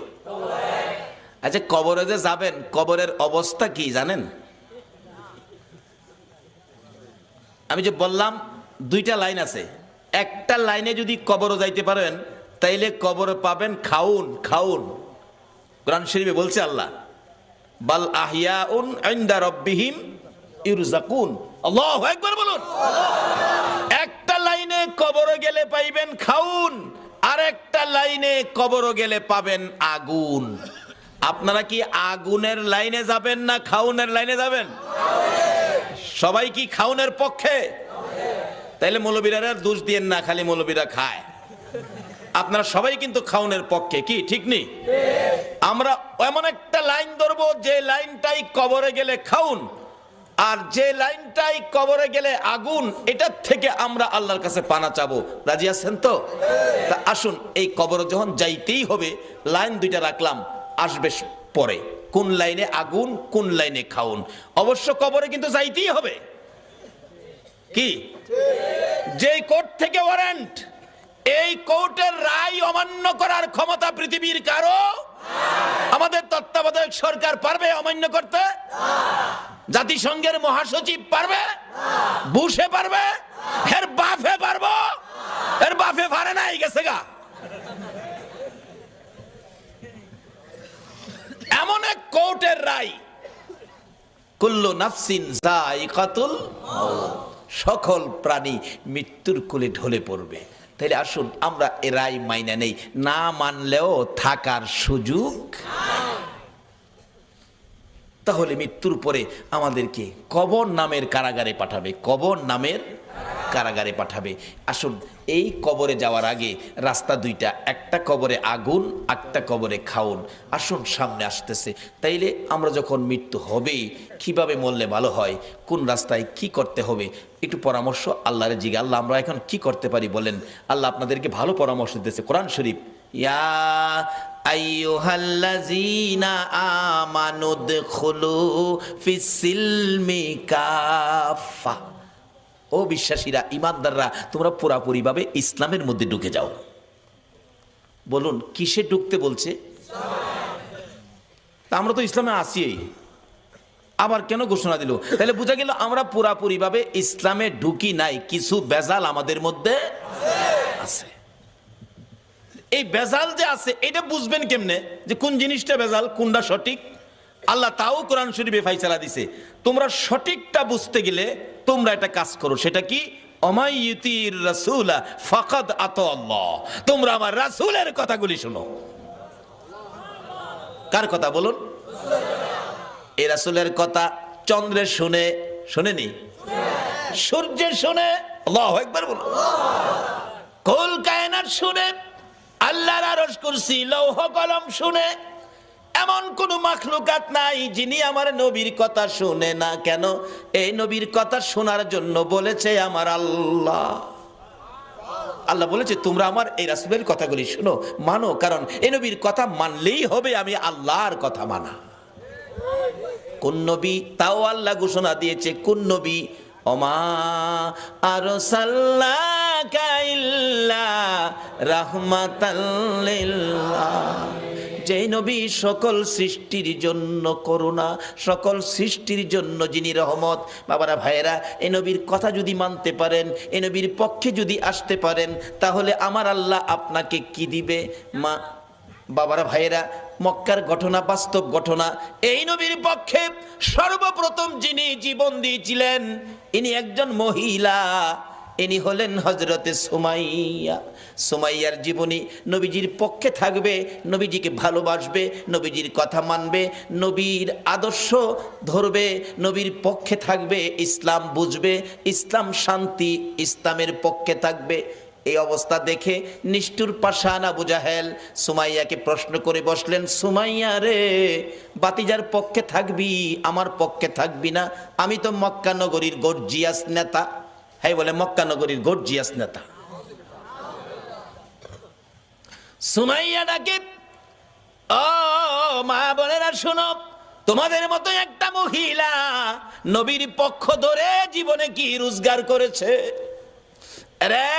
আচ্ছা, কবরে যে যাবেন, কবরের অবস্থা কি জানেন? আমি যে বললাম 2টা লাইন আছে, একটা লাইনে যদি কবরে যাইতে পারেন তাইলে কবরে পাবেন খাউন। খাউন কোরআন শরীফে বলছে আল্লাহ, বাল আহিয়াউন ইনদা রাব্বিহিম ইরযাকুন। আল্লাহু আকবার বলুন। একটা লাইনে কবরে গেলে পাইবেন খাউন, আর একটা লাইনে কবরে গেলে পাবেন আগুন। আপনারা কি আগুনের লাইনে যাবেন না খাউনের লাইনে যাবেন? সবাই কি খাউনের পক্ষে? তাইলে মৌলবীরা দোষ দিয়েন না, খালি মৌলবীরা খায়। আপনারা সবাই কিন্তু খাউনের পক্ষে, কি ঠিক নেই? আমরা এমন একটা লাইন ধরবো যে লাইনটাই কবরে গেলে খাউন, আর যে লাইনটাই কবরে গেলে আগুন, এটার থেকে আমরা আল্লাহর কাছে পানা চাবো। রাজি আছেন তো? তা আসুন, এই কবরে যখন যাইতেই হবে, লাইন 2টা রাখলাম, আসবে পরে কোন লাইনে আগুন, কোন লাইনে খাউন। অবশ্য কবরে কিন্তু যাইতেই হবে। কি? যে কোর্ট থেকে ওয়ারেন্ট, এই কোর্টের রায় অমান্য করার ক্ষমতা পৃথিবীর কারো? আমাদের তত্ত্বাবধায়ক সরকার পারবে অমান্য করতে? জাতিসংঘের মহাসচিব পারবে? বুশে পারবে? এর বাফে পারবো? এর বাফে পারে নাই, গেছে গা। এমন এক কোর্টের রায়, কুল্লু নাফসিন যায়িকাতুল মাউত, সকল প্রাণী মৃত্যুর কোলে ঢলে পড়বে। তাহলে আসুন আমরা এ রায় মাইনা নেই, না মানলেও থাকার সুযোগ। তাহলে মৃত্যুর পরে আমাদেরকে কবর নামের কারাগারে পাঠাবে, কবর নামের কারাগারে পাঠাবে। আসুন, এই কবরে যাওয়ার আগে রাস্তা 2টা, একটা কবরে আগুন, একটা কবরে খাউন। আসুন, সামনে আসতেছে। তাইলে আমরা যখন মৃত্যু হবে, কিভাবে মরলে ভালো হয়, কোন রাস্তায় কি করতে হবে, একটু পরামর্শ আল্লাহর জিজ্ঞাসা। আল্লাহ আমরা এখন কি করতে পারি বলেন? আল্লাহ আপনাদেরকে ভালো পরামর্শ দিতেছে কোরআন শরীফ। ইয়া আইয়ুহাল্লাযীনা আমানু দুখুলু ফিস সিলমি কাফা। ও বিশ্বাসীরা, ইমানদাররা, তোমরা পুরাপুরিভাবে ইসলামের মধ্যে ঢুকে যাও। বলুন কিসে ঢুকতে বলছে? তা আমরা তো ইসলামে আসি, আবার কেন ঘোষণা দিল? তাহলে বোঝা গেল আমরা পুরাপুরিভাবে ইসলামে ঢুকি নাই, কিছু বেজাল আমাদের মধ্যে আছে। এই বেজাল যে আছে এটা বুঝবেন কেমনে যে কোন জিনিসটা বেজাল কোনটা সঠিক? আল্লাহ তাও কোরআন শরীফে ফাইসালা দিছে। তোমরা সঠিকটা বুঝতে গেলে তোমরা একটা কাজ করো, সেটা কি? অমাইয়ুতির রাসূলা ফাকাদ আতাল্লাহ। তোমরা আমার রাসূলের কথাগুলি শোনো। কার কথা বলুন? এই রাসূলের কথা চন্দ্রের শুনে, শোনেনি? সূর্যের শুনে, আল্লাহু আকবার বলো। কুল কায়নাত শুনে, আল্লাহর আরশ কুরসি লৌহ কলম শুনে, এমন কোন মাখলুকাত নাই যিনি আমার নবীর কথা শুনে না। কেন? এই নবীর কথা শোনার জন্য বলেছে আমার আল্লাহ। আল্লাহ বলেছে তোমরা আমার এই রাসূলের কথাগুলি শুনো, মানো, কারণ এই নবীর কথা মানলেই হবে আমি আল্লাহর কথা মানা। কোন নবী? তাও আল্লাহ ঘোষণা দিয়েছে কোন নবী? ওমা আরসালনাকা ইল্লা রাহমাতাল লিল আলামিন। যে নবী সকল সৃষ্টির জন্য করুণা, সকল সৃষ্টির জন্য যিনি রহমত। বাবারা ভাইয়েরা, এই নবীর কথা যদি মানতে পারেন, এই নবীর পক্ষে যদি আসতে পারেন, তাহলে আমার আল্লাহ আপনাকে কি দিবে? মা বাবারা ভাইয়েরা, মক্কার ঘটনা বাস্তব ঘটনা। এই নবীর পক্ষে সর্বপ্রথম যিনি জীবন দিয়েছিলেন ইনি একজন মহিলা, ইনি হলেন হযরতে সুমাইয়া। সুমাইয়ার জীবনী নবীজির পক্ষে থাকবে, নবীজিকে ভালোবাসবে, নবীজির কথা মানবে, নবীর আদর্শ ধরবে, নবীর পক্ষে থাকবে, ইসলাম বুঝবে, ইসলাম শান্তি, ইসলামের পক্ষে থাকবে। এই অবস্থা দেখে নিষ্ঠুর পাষাণ আবু জাহেল সুমাইয়াকে প্রশ্ন করে বসলেন, সুমাইয়া রে, বাতিজার পক্ষে থাকবি, আমার পক্ষে থাকবি না? আমি তো মক্কা নগরীর গর্জিয়াস নেতা। হ্যাঁ বলে, মক্কা নগরীর গর্জিয়াস নেতা। সুমাইয়া ডাকে, ও মা বোনেরা শোনো, তোমাদের মতো একটা মহিলা নবীর পক্ষ ধরে জীবনে কি রোজগার করেছে? রে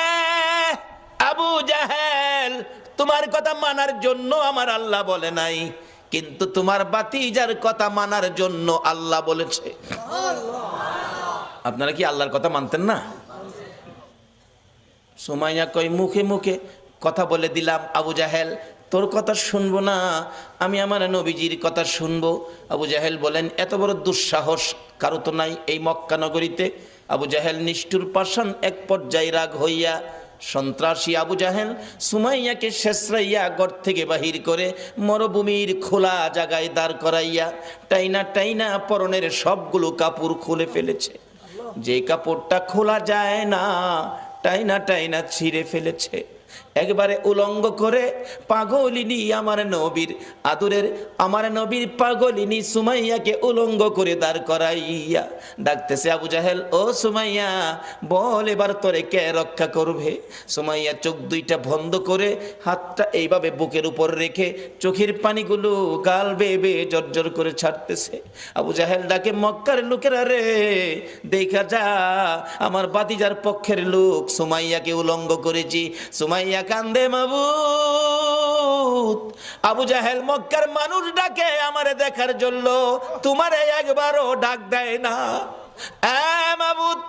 আবু জাহেল, তোমার কথা মানার জন্য আমার আল্লাহ বলে নাই, কিন্তু তোমার বাতিজার কথা মানার জন্য আল্লাহ বলেছে। আপনারা কি আল্লাহর কথা মানতেন না? সুমাইয়া কই, মুখে মুখে কথা বলে দিলাম আবু জাহেল, তোর কথা শুনবো না, আমি আমার নবীজির কথা শুনবো। আবু জাহেল বলেন, এত বড় দুঃসাহস কারো তো নাই এই মক্কা নগরীতে। আবু জাহেল নিষ্ঠুর পাষাণ এক পর্যায়ে রাগ হইয়া, সন্ত্রাসী আবু জাহেল সুমাইয়াকে শেষরাইয়া ঘর থেকে বাহির করে মরুভূমির খোলা জায়গায় দাঁড় করাইয়া টাইনা টাইনা পরনের সবগুলো কাপড় খুলে ফেলেছে। যে কাপড়টা খোলা যায় না টাইনা টাইনা ছিঁড়ে ফেলেছে। একবারে উলঙ্গ করে পাগলিনী আমার নবীর আদরের, আমার নবীর পাগলিনী সুমাইয়াকে উলঙ্গ করে দাঁড় করাইয়া ডাকতেছে, আবু জাহেল ও সুমাইয়া বল এবার তোরে কে রক্ষা করবে? সুমাইয়া চোখ দুইটা বন্ধ করে হাতটা এইভাবে বুকের উপর রেখে চোখের পানিগুলো গাল বেয়ে বেয়ে জর্জর করে ছাড়তেছে। আবু জাহেল ডাকে, মক্কার লোকেরা রে, দেখা যা আমার বাতিজার পক্ষের লোক সুমাইয়াকে উলঙ্গ করেছি। সুমাইয়া কান্দে, মাবুদ। আবু জাহেল মক্কার মানুষ ডাকে আমারে দেখার জন্য, তোমারে একবারও ডাক দেয় না। মাবুদ,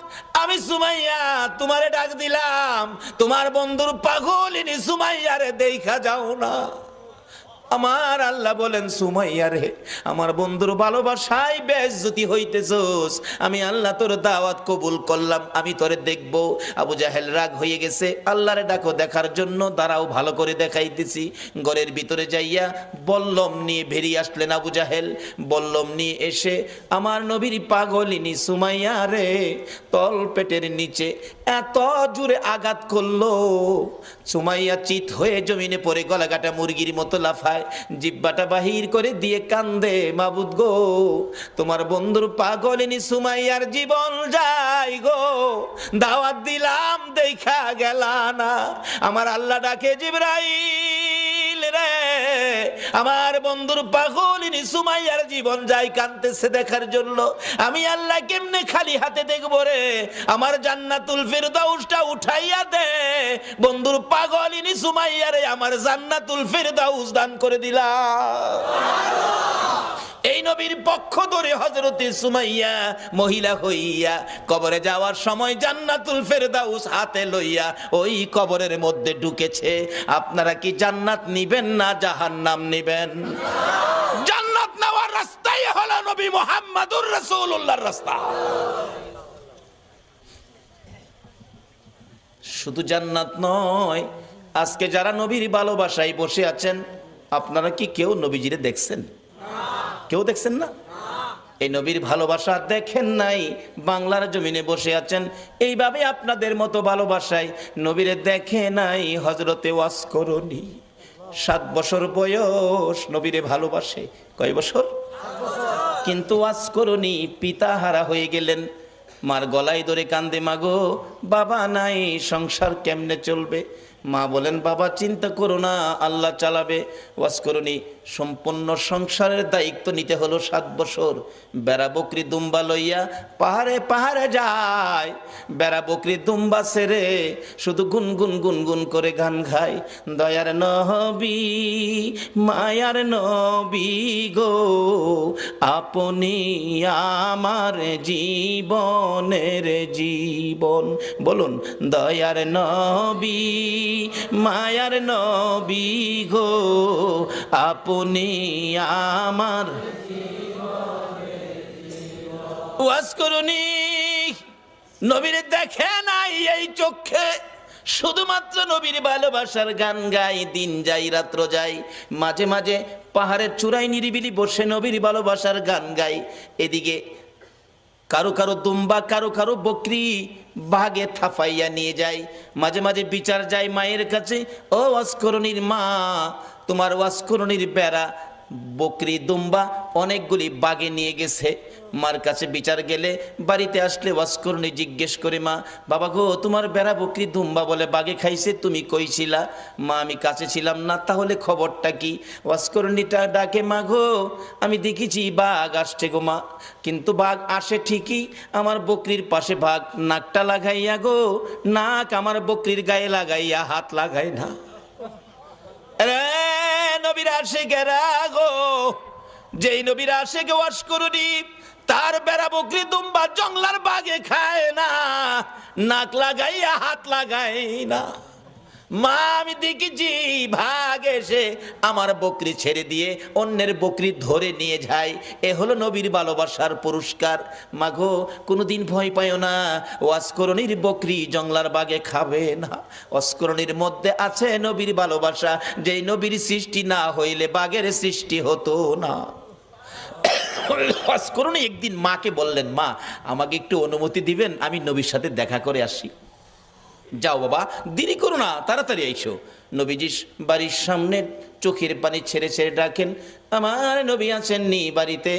আমি সুমাইয়া তোমারে ডাক দিলাম, তোমার বন্ধুর পাগলিনী সুমাইয়ারে দেখা যাও না। আমার আল্লাহ বলেন, সুমাইয়া রে, আমার বন্ধুর ভালোবাসায় বেইজ্জতি হইতেছস, আমি আল্লাহ তোর দাওয়াত কবুল করলাম, আমি তোরে দেখবো। আবু জাহেল রাগ হয়ে গেছে, আল্লাহরে ডাকো দেখার জন্য, দাঁড়াও ভালো করে দেখাইতেছি। ঘরের ভিতরে যাইয়া বল্লম নিয়ে বেরিয়ে আসলেন আবু জাহেল। বল্লম নিয়ে এসে আমার নবীর পাগলিনী সুমাইয়া রে তল পেটের নিচে এত জোরে আঘাত করলো, সুমাইয়া চিত হয়ে জমিনে পড়ে গলাকাটা মুরগির মতো লাফায়, জিব্বাটা বাহির করে দিয়ে কান্দে, মাবুদ গো, তোমার বন্ধুর পাগলিনী সুমাইয়ার জীবন যায় গো, দাওয়াত দিলাম দেখা গেলা না। আমার আল্লাহ ডাকে, জিবরাইল রে, আমার বন্ধুর পাগলিনী সুমাইয়ার জীবন যায় কাঁদতেছে দেখার জন্য। আমি আল্লাহ কেমনে খালি হাতে দেখবো রে, আমার জান্নাতুল ফেরদাউসটা উঠাইয়া দে। বন্ধুর পাগলিনী সুমাইয়ারে আমার জান্নাতুল ফেরদাউস দান করে দিলাম। এই নবীর পক্ষ ধরে হযরতে সুমাইয়া মহিলা হইয়া কবরে যাওয়ার সময় জান্নাতুল ফেরদাউস হাতে লইয়া ওই কবরের মধ্যে ঢুকেছে। আপনারা কি জান্নাত নিবেন না জাহান্নাম নিবেন? জান্নাত নেওয়ার রাস্তাই হলো নবী মুহাম্মদুর রাসূলুল্লাহর রাস্তা। শুধু জান্নাত নয়, আজকে যারা নবীর ভালোবাসায় বসে আছেন, আপনারা কি কেউ নবীজিরে দেখছেন? কেউ দেখছেন না? এই নবীর ভালোবাসা দেখেন নাই, বাংলার জমিনে বসে আছেন। এইভাবে আপনাদের মতো ভালোবাসায় নবীরে দেখে নাই হযরতে ওয়াসকরণী। 7 বছর বয়স নবীরে ভালোবাসে। কয় বছর? কিন্তু ওয়াসকরণী পিতা হারা হয়ে গেলেন। মার গলায় ধরে কান্দে, মাগো বাবা নাই, সংসার কেমনে চলবে? মা বলেন, বাবা চিন্তা করো না, আল্লাহ চালাবে। ওয়াসকরণী সম্পূর্ণ সংসারের দায়িত্ব নিতে হলো। 7 বছর বেড়া বকরি দুম্বা লইয়া পাহাড়ে পাহাড়ে যায়। বেড়া বকরি দুম্বা ছেড়ে শুধু গুনগুন গুনগুন করে গান গায়। দয়ার নবী মায়ার নবী গো, আপনি আমার জীবনের জীবন। বলুন, দয়ার নবী মায়ার নবী গো, আপনি আমার। ওয়াসকরণী নবীর দেখে নাই এই চোখে, শুধুমাত্র নবীর ভালোবাসার গান গাই। দিন যাই রাত্র যাই, মাঝে মাঝে পাহাড়ের চূড়ায় নিরিবিলি বসে নবীর ভালোবাসার গান গাই। এদিকে কারো কারো দুম্বা, কারো কারো বকরি বাগে থাফাইয়া নিয়ে যায়। মাঝে মাঝে বিচার যায় মায়ের কাছে, ও ওয়াসকরণীর মা, তোমার ওয়াসকরণীর বেড়া বকরি দুম্বা অনেকগুলি বাগে নিয়ে গেছে। মার কাছে বিচার গেলে, বাড়িতে আসলে ওয়াসকরণী জিজ্ঞেস করে, মা বাবা গো, তোমার বেড়া বকরি দুম্বা বলে বাগে খাইছে, তুমি কইছিলা? মা আমি কাছে ছিলাম না, তাহলে খবরটা কি? ওয়াসকরণীটা ডাকে, মা গো আমি দেখেছি বাঘ আসছে গো মা, কিন্তু বাঘ আসে ঠিকই, আমার বকরির পাশে বাঘ নাকটা লাগাইয়া গো, নাক আমার বকরির গায়ে লাগাইয়া হাত লাগাই না। নবীর আশিকেরা গো, যেই নবীর আশিকে ওয়াসকরণী, তার বেড়া বকরি দুম্বা জংলার বাগে খায় না, নাক লাগাইয়া হাত লাগাই না। মা আমি দেখেছি ভাগ এসে আমার বকরি ছেড়ে দিয়ে অন্যের বকরি ধরে নিয়ে যায়। এ হলো নবীর ভালোবাসার পুরস্কার। মাগো কোনোদিন ভয় পাইও না, ওয়াসকরণীর বকরি জংলার বাগে খাবে না। ওয়াসকরণীর মধ্যে আছে নবীর ভালোবাসা, যেই নবীর সৃষ্টি না হইলে বাঘের সৃষ্টি হতো না। ওয়াসকরণী একদিন মাকে বললেন, মা আমাকে একটু অনুমতি দিবেন, আমি নবীর সাথে দেখা করে আসি। যাও বাবা, দেরি করো না, তাড়াতাড়ি আইসো। নবীজি বাড়ির সামনে চোখের পানি ছেড়ে ছেড়ে ডাকেন, আমার নবী আছেননি বাড়িতে?